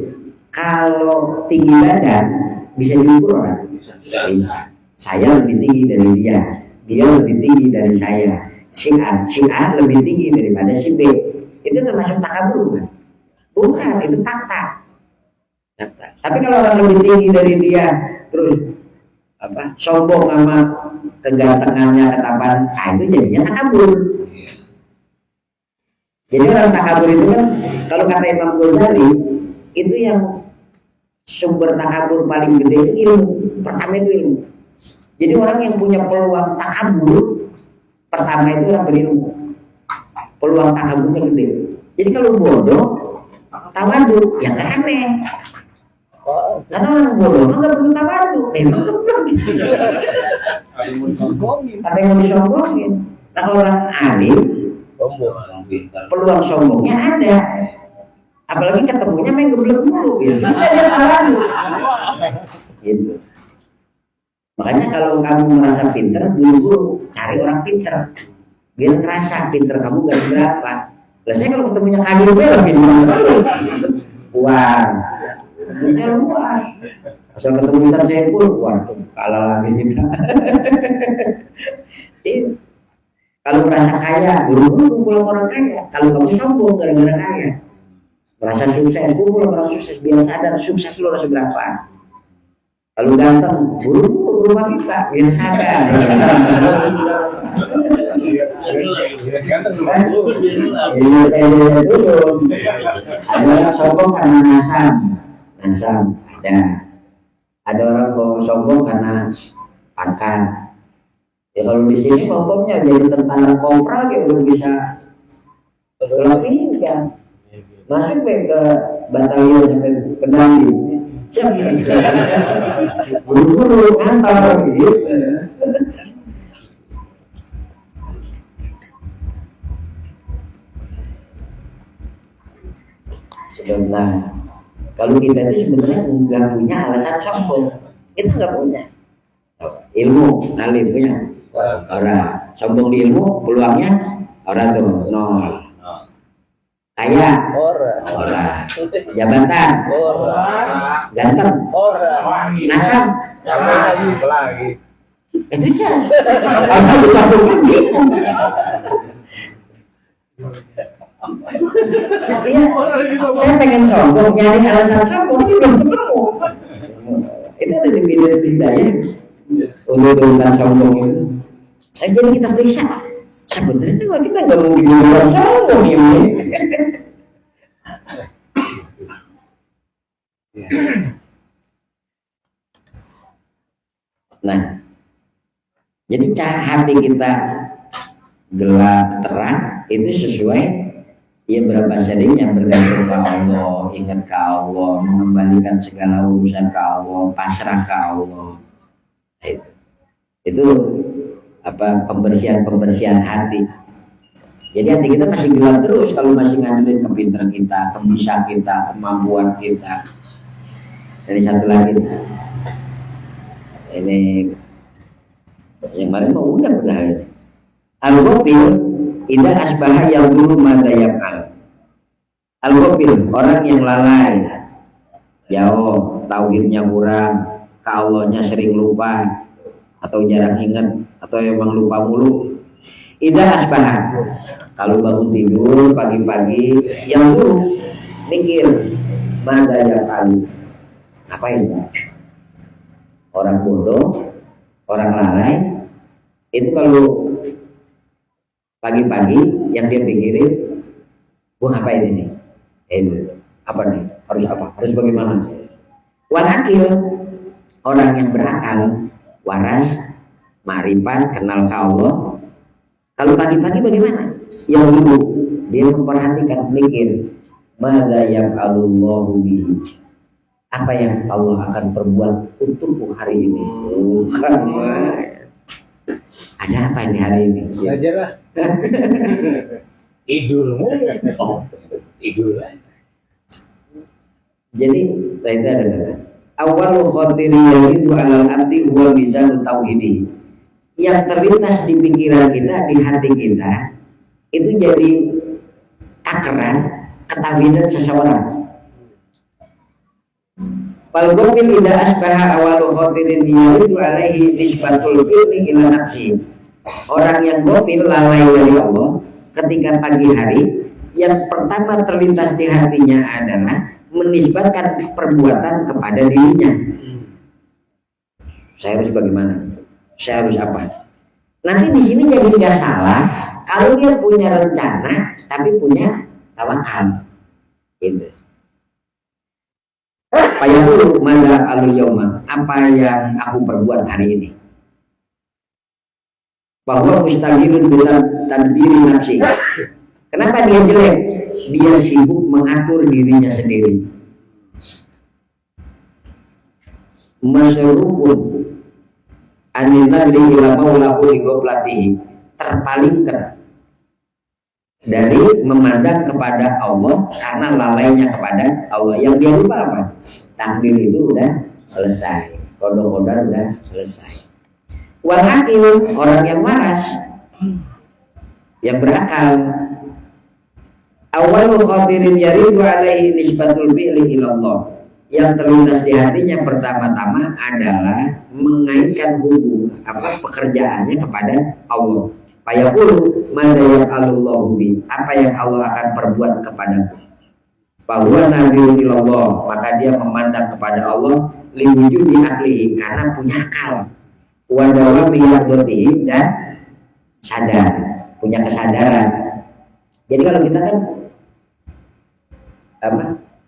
S1: kalau tinggi badan bisa diukur orang. Bisa. Saya lebih tinggi dari dia lebih tinggi dari saya. Si A lebih tinggi daripada si B. Itu termasuk takabur kan? Bukan, itu fakta. Tapi kalau orang lebih tinggi dari dia, terus sombong sama kegantengannya, ketapan, itu jadinya takabur. Jadi orang takabur itu kan, kalau kata Imam Ghazali, itu yang sumber takabur paling gede itu ilmu. Pertama itu ilmu. Jadi orang yang punya peluang takabur, pertama itu orang berilmu. Peluang takaburnya gede. Jadi kalau bodoh, tawadu, ya nggak aneh. Karena orang bodoh nggak perlu tawadu, memang goblok. Apa yang mau disombongin? Nah orang alim, peluang sombongnya ada. Apalagi ketemunya main geblek mulu, ya gitu. Makanya kalau kamu merasa pinter, dulu cari orang pinter, biar kerasa pinter kamu gak berapa. Lah saya kalau ketemunya kagir lebih uang, punya uang. Asal ketemu Ustaz Saiful, waduh kalah lagi kita. Kalau merasa kaya, buru-buru kumpul orang kaya. Kalau kamu sombong gara-gara kaya, merasa sukses, kumpul orang sukses, biar sadar sukses lo harus berapa. Kalau ganteng, buru-buru ke rumah kita, biar sadar. Ada orang sombong karena nasam, ada orang sombong karena pangkat. Ya kalau di sini pokoknya jadi tentara kopral dia udah bisa lebih kan. Masuk ke batalion sampai ke Dandi. Siap. Buru-buru ngantar gitu. Sudah. Kalau kita itu sebenarnya nggak punya alasan sombong, kita nggak punya. Ilmu, alim punya. Orang sombong di ilmu, peluangnya orang tuh nol. Kaya, orang. Jabatan, orang. Ganteng, orang. Nasab, lagi. Itu saja. Orang sombong lagi. Iya, saya pengen sombong, nyari alasan sombong itu belum ketemu. Itu ada di bidang ya. Untuk tentang sombong itu. Jadi kita periksa. Sebenarnya cuma kita nggak mau bilang sombong ini. Nah, jadi hati kita gelap terang itu sesuai ya berapa seringnya bergantung ke Allah, ingat ke Allah, mengembalikan segala urusan ke Allah, pasrah ke Allah. Itu pembersihan hati. Jadi hati kita masih gelap terus kalau masih ngandelin kepintaran kita, kebisaan kita, kemampuan kita. Dari satu lagi, ini yang kemarin mau udah Al-Ghafil idza asbaha yang dulu mada yaf'al. Al-Ghafil orang yang lalai, jauh, tauhidnya kurang, ke Allahnya sering lupa atau jarang ingat. atau emang lupa mulu. Idza asbaha, kalau bangun tidur pagi-pagi yang dulu mikir mada yaf'alu, ngapain? Orang bodoh, orang lalai itu kalau pagi-pagi yang dia pikirin, gua ngapain ini? Apa nih? Harus apa? Harus bagaimana? Wal akil, orang yang berakal, waras, ma'rifat, kenal ke Allah. Kalau pagi-pagi bagaimana? Yang dulu dia memperhatikan, mikir, mada yaf'alullahu bihi, apa yang Allah akan perbuat untukku hari ini. Ada apa di hari ini?
S2: Belajar lah. Tidur mulu. Oh, tidur lah.
S1: Jadi itu ada kata awal khotiri itu alal abdi huwa mizanu tauhidi. Yang terlintas di pikiran kita, di hati kita, itu jadi takaran ketawinan seseorang. Fal ghafil idza asbaha awalu khatirin yuridu alaihi nisbatul fi'li ila nafsi. Orang yang ghafil, lalai dari Allah, ketika pagi hari yang pertama terlintas di hatinya adalah menisbatkan perbuatan kepada dirinya. Saya harus bagaimana? Saya harus apa? Nanti di sini jadi nggak salah kalau dia punya rencana tapi punya tawakal. Gitu. Fayaqulu mada alul yauma, apa yang aku perbuat hari ini? Bahwa mustaqilun bitan tadbiri nafsi. Kenapa dia jelek? Dia sibuk mengatur dirinya sendiri. Masyarupun anilan li ila maulahu li goblatihi, terpalingkan dari memandang kepada Allah karena lalainya kepada Allah. Yang dia lupa apa? Takdir itu udah selesai, kodok-kodar udah selesai. Wal aqil, orang yang waras, yang berakal, awal khatirin yaridu alaihi nisbatul fi'li ilallah, yang terlintas di hatinya pertama-tama adalah mengaitkan pekerjaannya kepada Allah. Fayaqulu mada yaf'alullahu bi, apa yang Allah akan perbuat kepadaku. Bahwa nabiun ilallah, maka dia memandang kepada Allah liwujudi aklihi, karena punya akal, wa dawami yaqdatihi, dan sadar, punya kesadaran. Jadi kalau kita kan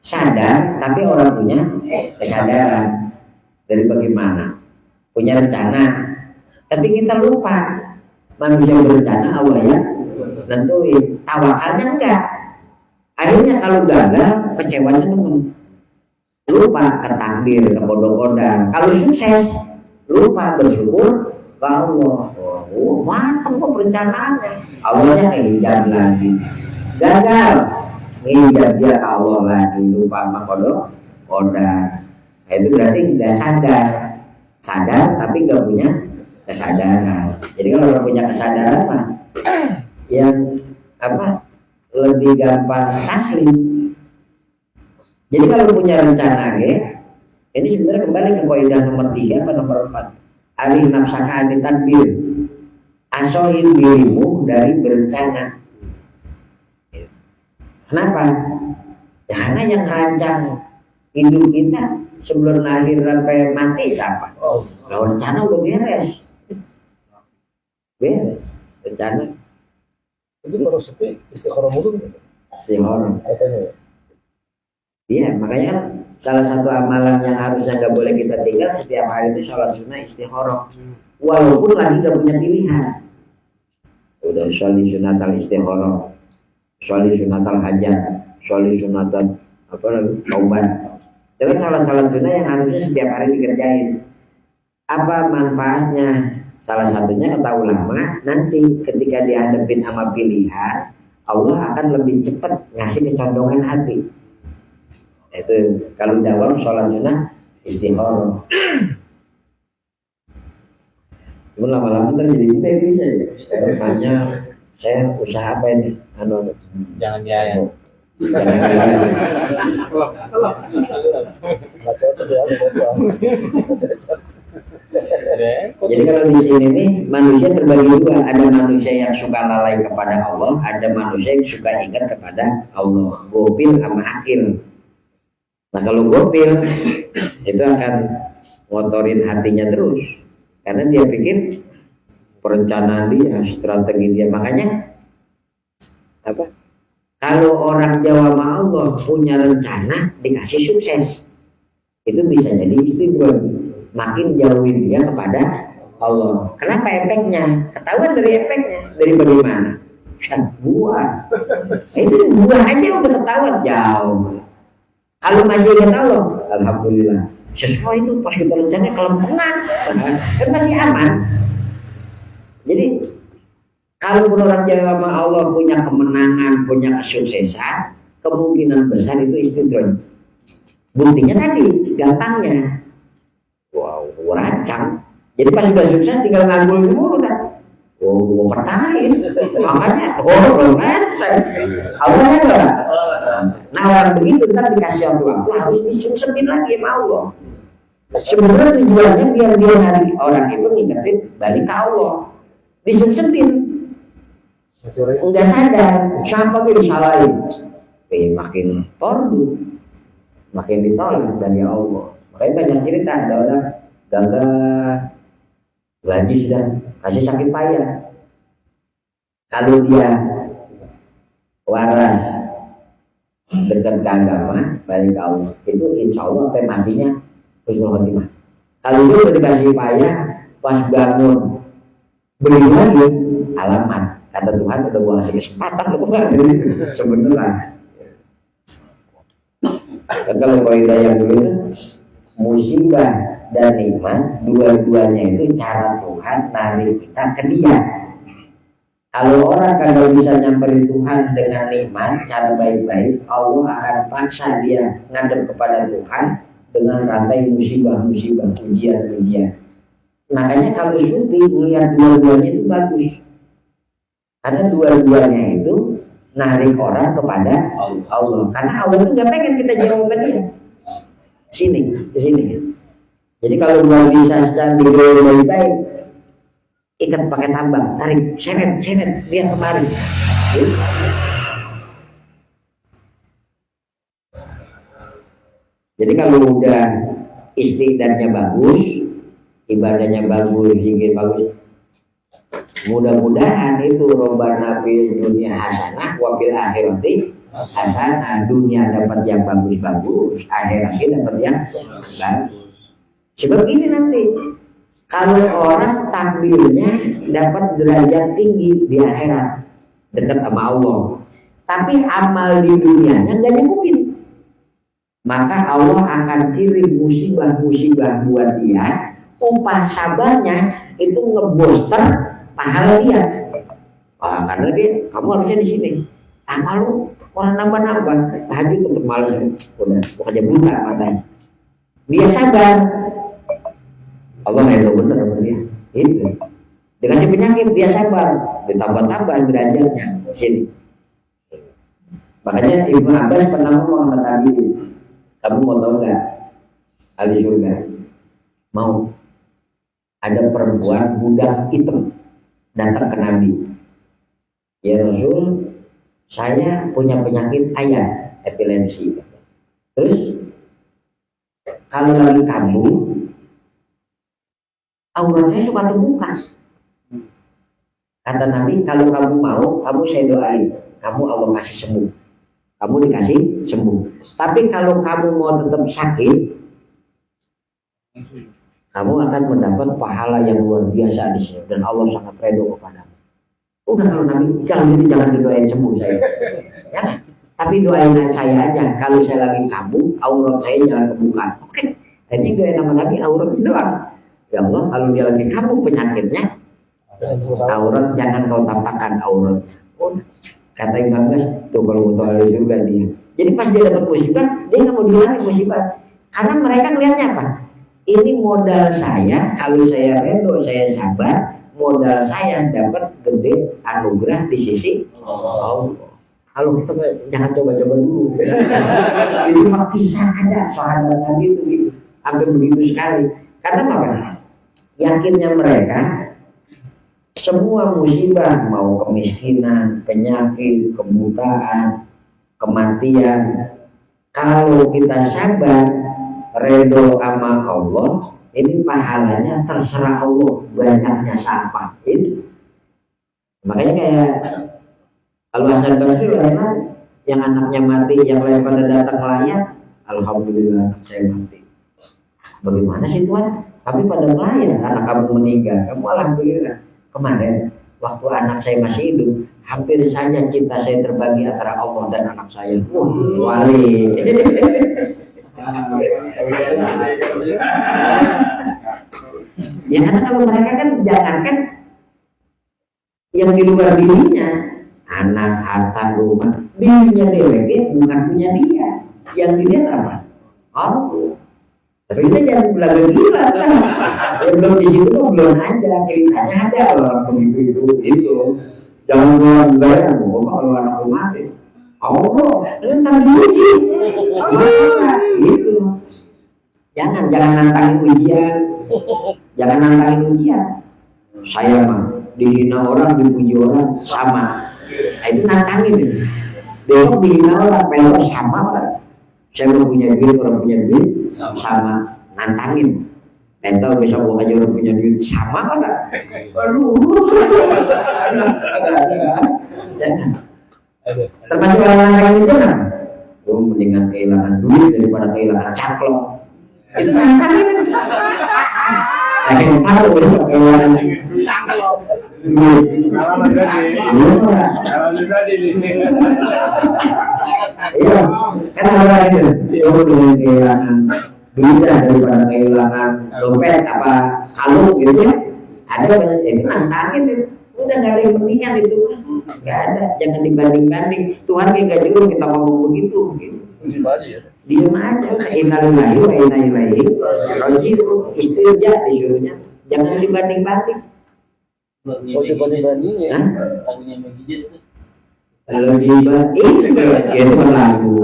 S1: sadar, tapi orang punya kesadaran dari bagaimana, punya rencana, tapi kita lupa. Manusia berencana, Allah ya nentuin, tawakalnya enggak. Akhirnya kalau gagal, kecewanya nemen, lupa ke takdir, ke kodok-kodar. Kalau sukses, lupa bersyukur ke Allah. Oh, mantap kok perencanaannya, Allahnya ngehijab lagi. Gagal, ngehijab dia ke Allah lagi, lupa sama kodok-kodar. Nah, itu berarti tidak sadar tapi nggak punya kesadaran. Jadi kalau orang punya kesadaran mah yang lebih gampang taslim. Jadi kalau punya rencana ini sebenarnya kembali ke kaidah nomor 3 atau nomor 4. Alih nafsaka anit tadbir, asohin dirimu dari berencana. Kenapa? Ya karena yang rancang hidup kita sebelum lahir sampai mati siapa? Kalau rencana udah beres. Rencana.
S2: Jadi kalau sepi istikharah mulu gitu.
S1: Istikharah. Iya, makanya kan salah satu amalan yang harusnya nggak boleh kita tinggal setiap hari itu sholat sunnah istikharah. Walaupun lagi nggak punya pilihan. Udah sholat sunnatal istikharah, sholat sunnatal hajat, sholat sunnatal taubat. Itu kan salat sunnah yang harusnya setiap hari dikerjain. Apa manfaatnya? Salah satunya kata ulama, nanti ketika dihadapin sama pilihan, Allah akan lebih cepat ngasih kecondongan hati. Itu kalau dawam sholat sunnah istikharah. Cuma lama-lama terjadi gede bisa ya. Makanya saya usaha apa ini?
S2: Jangan ya.
S1: Jangan. Jadi kalau di sini nih manusia terbagi dua, ada manusia yang suka lalai kepada Allah, ada manusia yang suka ingat kepada Allah. Gopil sama akil. Nah kalau gopil itu akan ngotorin hatinya terus, karena dia pikir perencanaan dia, strategi dia. Makanya apa? Kalau orang Jawa sama Allah punya rencana dikasih sukses, itu bisa jadi istidroj, makin jauhin dia kepada Allah. Kenapa efeknya? Ketahuan dari efeknya. Dari bagaimana? Kan buah. Itu buah aja udah ketahuan jauh. Kalau masih ingat Allah, alhamdulillah. Sesuai itu pas kita rencana kelempengan, kan masih aman. Jadi kalaupun orang Jawa sama Allah punya kemenangan, punya kesuksesan, kemungkinan besar itu istidroj. Buktinya tadi, gampangnya. Wow, rancang. Jadi pas sudah sukses tinggal nganggur dulu dah. Oh, gua pertain. Makanya, Allah enggak. Nah orang begitu kan dikasih waktu harus disungsepin lagi sama Allah. Sebenarnya tujuannya biar dia nanti orang itu ngingetin balik ke Allah. Disungsepin. Enggak sadar, siapa yang disalahin. Makin tordu, makin ditolak dari Allah. Makanya banyak cerita ada orang gagah gaji sudah kasih sakit payah. Kalau dia waras dekat ke agama, balik ke Allah, itu insya Allah sampai matinya husnul khotimah. Kalau dia udah dikasih payah, pas bangun beli lagi, alamat kata Tuhan udah gua kasih kesempatan lu sebenarnya. Dan kalau kaidah yang dulu itu musibah dan nikmat dua-duanya itu cara Tuhan narik kita ke dia. Kalau orang kagak bisa nyamperin Tuhan dengan nikmat cara baik-baik, Allah akan paksa dia ngadep kepada Tuhan dengan rantai musibah-musibah, ujian-ujian. Makanya kalau sufi melihat dua-duanya itu bagus, karena dua-duanya itu narik orang kepada Allah. Karena Allah itu nggak pengen kita jauh ke dia. Ke sini. Jadi kalau nggak bisa secara baik-baik, ikat pakai tambang, tarik, seret, dia kemarin. Jadi kalau udah istiqdatnya bagus, ibadahnya bagus, zikir bagus, mudah-mudahan itu robbana fid dunya hasanah wa fil akhirati hasanah. Dunia dapat yang bagus-bagus, akhiratnya dapat yang bagus. Sebab ini nanti kalau orang takdirnya dapat derajat tinggi di akhirat dekat sama Allah, tapi amal di dunianya nggak dikupin, maka Allah akan kirim musibah-musibah buat dia. Upah sabarnya itu ngebooster pahala dia. Karena dia, kamu harusnya di sini. Amal lu orang nambah-nambah, tahajud untuk malas, udah bukannya buta matanya. Dia sabar. Allah redho bener sama dia. Itu. Dikasih penyakit dia sabar, ditambah-tambah derajatnya sini. Makanya Ibnu Abbas pernah ngomong sama Nabi, kamu mau tahu nggak ahli surga? Mau? Ada perempuan budak hitam datang ke Nabi. Ya Rasul, saya punya penyakit ayan, epilepsi. Terus kalau lagi kambuh, aurat saya suka terbuka. Kata Nabi, kalau kamu mau, kamu saya doain, kamu Allah kasih sembuh, kamu dikasih sembuh. Tapi kalau kamu mau tetap sakit, kamu akan mendapat pahala yang luar biasa di sini dan Allah sangat redho kepadamu. Udah kalau Nabi, kalau gitu jangan didoain sembuh saya, jangan. Tapi doain saya aja, kalau saya lagi kambuh, aurat saya jangan kebuka. Oke, jadi doain nama Nabi aurat doang. Ya Allah, kalau dia lagi kambuh penyakitnya, aurat jangan kau tampakkan auratnya. Kata Ibnu Abbas, tuh kalau mau tahu surga dia. Jadi pas dia dapat musibah, dia nggak mau dilarang musibah, karena mereka ngelihatnya apa? Ini modal saya, kalau saya redho, saya sabar, modal saya dapat gede anugerah di sisi Allah. Kalau kita jangan coba-coba dulu. Ini mah kisah ada sahabat Nabi itu gitu, sampai begitu sekali. Karena apa? yakinnya mereka semua musibah, mau kemiskinan, penyakit, kebutaan, kematian, kalau kita sabar, redho sama Allah, ini pahalanya terserah Allah, banyaknya sampah itu. Makanya kayak Al-Hasan Basri yang anaknya mati, yang lain pada datang melayat, alhamdulillah saya mati. Bagaimana sih Tuhan? Kami pada melayat karena kamu meninggal. Kamu alhamdulillah. Kemarin waktu anak saya masih hidup, hampir saja cinta saya terbagi antara Allah dan anak saya. Wah, wali. Ya karena kalau mereka kan jangankan yang di luar dirinya, anak, harta, rumah, dirinya DWG bukan punya dia. Yang dilihat apa? Oh, tapi kita jangan belaga gila kan? Ya belum di situ kok belum aja, ceritanya ada orang begitu itu. Jangan keluar bayar, kalau anak mati. Oh, ntar diuji. Gitu. Jangan nantangin ujian. Jangan nantangin ujian. Saya mah dihina orang, dipuji orang sama. Nah, itu nantangin itu. Besok dihina orang, pengen sama orang. Saya belum punya duit, orang punya duit sama, nantangin. Tahu besok gua aja orang punya duit sama kan? Aduh. Jangan. Termasuk orang nantangin jangan. Lu mendingan kehilangan duit daripada kehilangan cangklong. Itu nantangin. Yang tahu besok kehilangan cangklong. Iya, kan orang itu dengan kehilangan duit daripada kehilangan dompet apa kalung gitu ya. Ada itu nantangin itu. Udah nggak ada yang mendingan itu, nggak ada. Jangan dibanding-banding. Tuhan kayak nggak nyuruh kita ngomong begitu. Gitu. Diam aja. Innalillahi wa inna ilaihi raji'un. Istirja disuruhnya. Jangan dibanding-banding.
S2: Oh, dibanding-bandingnya.
S1: Kalau dibanding itu lagu.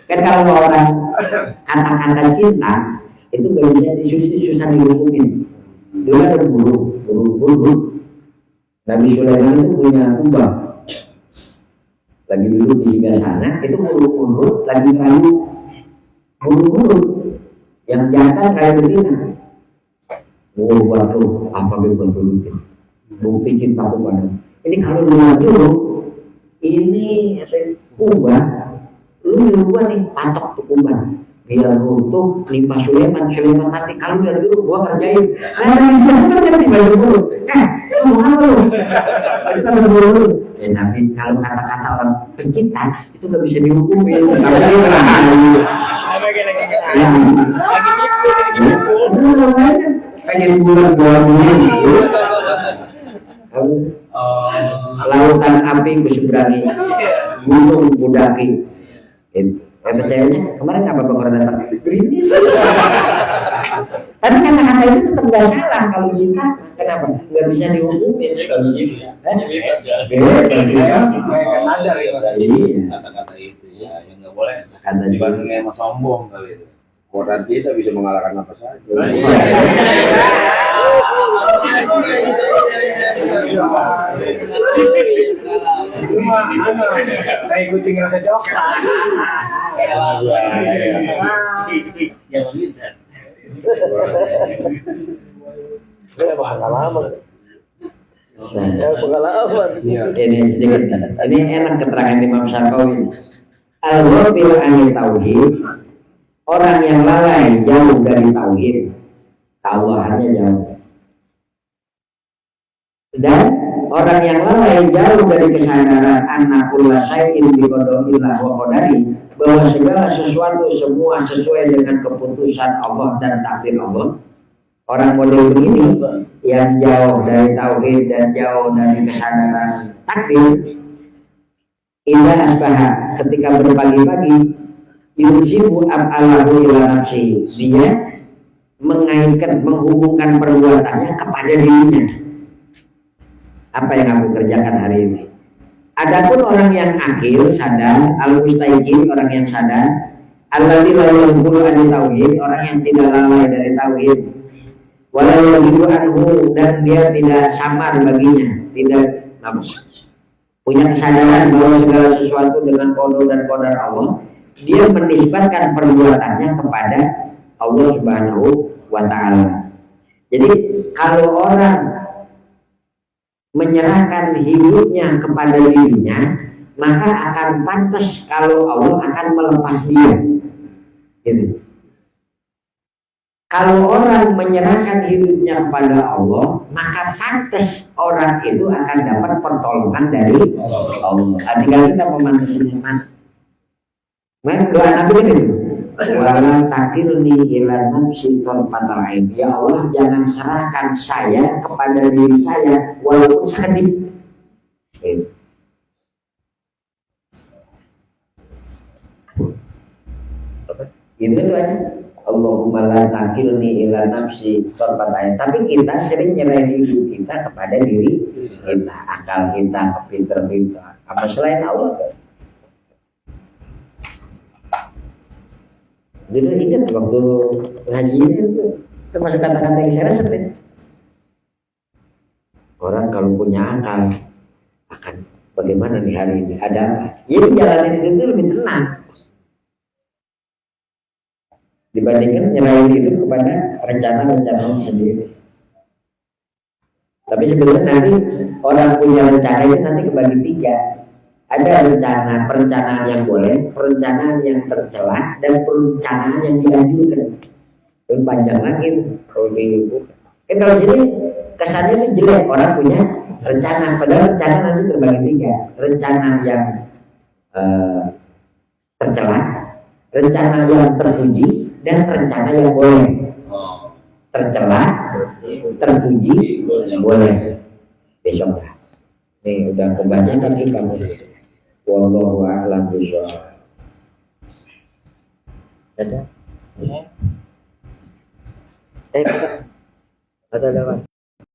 S1: Kan kalau orang kata-kata cinta itu gak bisa susah dihukumin. Dulu ada guru. Nabi Sulaiman itu punya kubah. Lagi duduk di sebelah sana, itu guru lagi rayu. Guru yang jantan kayak betina. Oh, buat lu apa betul itu? Bukti cintaku padamu. Ini kalau dulu ini kubah, lu nyuruh nih patok tuh kubah biar runtuh, limpah Sulaiman mati. Kalau biar dulu gua kerjain. Sebentar kan tiba dulu. Ngomong apa lu? Itu kata dulu. Tapi kalau kata-kata orang pencinta itu nggak bisa dihukumin. Karena dia pengen bulan lautan api kuseberangi, gunung kudaki. Percayanya kemarin apa bang orang datang gerimis. Tapi kata-kata itu tetap nggak salah kalau cinta. Kenapa? Nggak bisa dihukumin.
S2: Kalau gitu ya. Bebas ya.
S3: Mereka sadar ya
S2: kata-kata itu ya, yang nggak boleh.
S1: Kata
S3: dibandingnya sama sombong kali itu. Orang kita bisa mengalahkan apa saja. Itu mah kayak kucing rasa coklat.
S2: Jangan gitu.
S3: Pengalaman.
S2: Pengalaman.
S1: Ini sedikit. Ini enak keterangan Imam Syafi'i. Al-Ghafil anil tauhid, orang yang lalai jauh dari tauhid, keallahannya jauh. Dan orang yang lalai jauh dari kesadaran anna kulla syai'in bi qadarillah wa qadari, bahwa segala sesuatu semua sesuai dengan keputusan Allah dan takdir Allah. Orang model begini yang jauh dari tauhid dan jauh dari kesadaran takdir, indah asbaha, ketika berpagi-pagi yusibu ab'alahu ila nafsihi, dia mengaitkan, menghubungkan perbuatannya kepada dirinya. Apa yang aku kerjakan hari ini? Adapun orang yang akil, sadar, al-mustaiqin, orang yang sadar, alladzi la yaqulu an tauhid, orang yang tidak lalai dari tauhid, walau yajidu anhu, dan dia tidak samar baginya, tidak apa, punya kesadaran bahwa segala sesuatu dengan qada dan qadar Allah, dia menisbatkan perbuatannya kepada Allah Subhanahu wa taala. Jadi kalau orang menyerahkan hidupnya kepada dirinya, maka akan pantas kalau Allah akan melepas dia. Gitu. Kalau orang menyerahkan hidupnya kepada Allah, maka pantas orang itu akan dapat pertolongan dari Allah. Tinggal kita memantasnya mana. Main doa Nabi ini, wala takilni ila nafsi tarfatal ain. Ya Allah, jangan serahkan saya kepada diri saya walaupun sekedip. Gitu. Itu doanya. Allahumma la takilni ila nafsi tarfatal ain. Tapi kita sering nyerahin hidup kita kepada diri kita, akal kita, pinter-pinter. Apa selain Allah? Dulu ingat waktu ngaji itu termasuk kata-kata yang saya rasa orang kalau punya akal akan bagaimana di hari ini, ada apa? Jadi jalanin itu lebih tenang dibandingkan nyerahin hidup kepada rencana-rencana sendiri. Tapi sebenarnya nanti orang punya rencana itu nanti kebagi tiga. Ada rencana, perencanaan yang boleh, perencanaan yang tercela, dan perencanaan yang dianjurkan. Lebih panjang lagi kalau dibuka. Kalau sini kesannya itu jelek, orang punya rencana, padahal rencana nanti terbagi tiga. Rencana yang tercela, rencana yang terpuji, dan rencana yang boleh. Tercela, terpuji, boleh. Besok lah. Nih udah kebanyakan nih kamu. Wallahu a'lam bishawab. Ada? Kata lewat.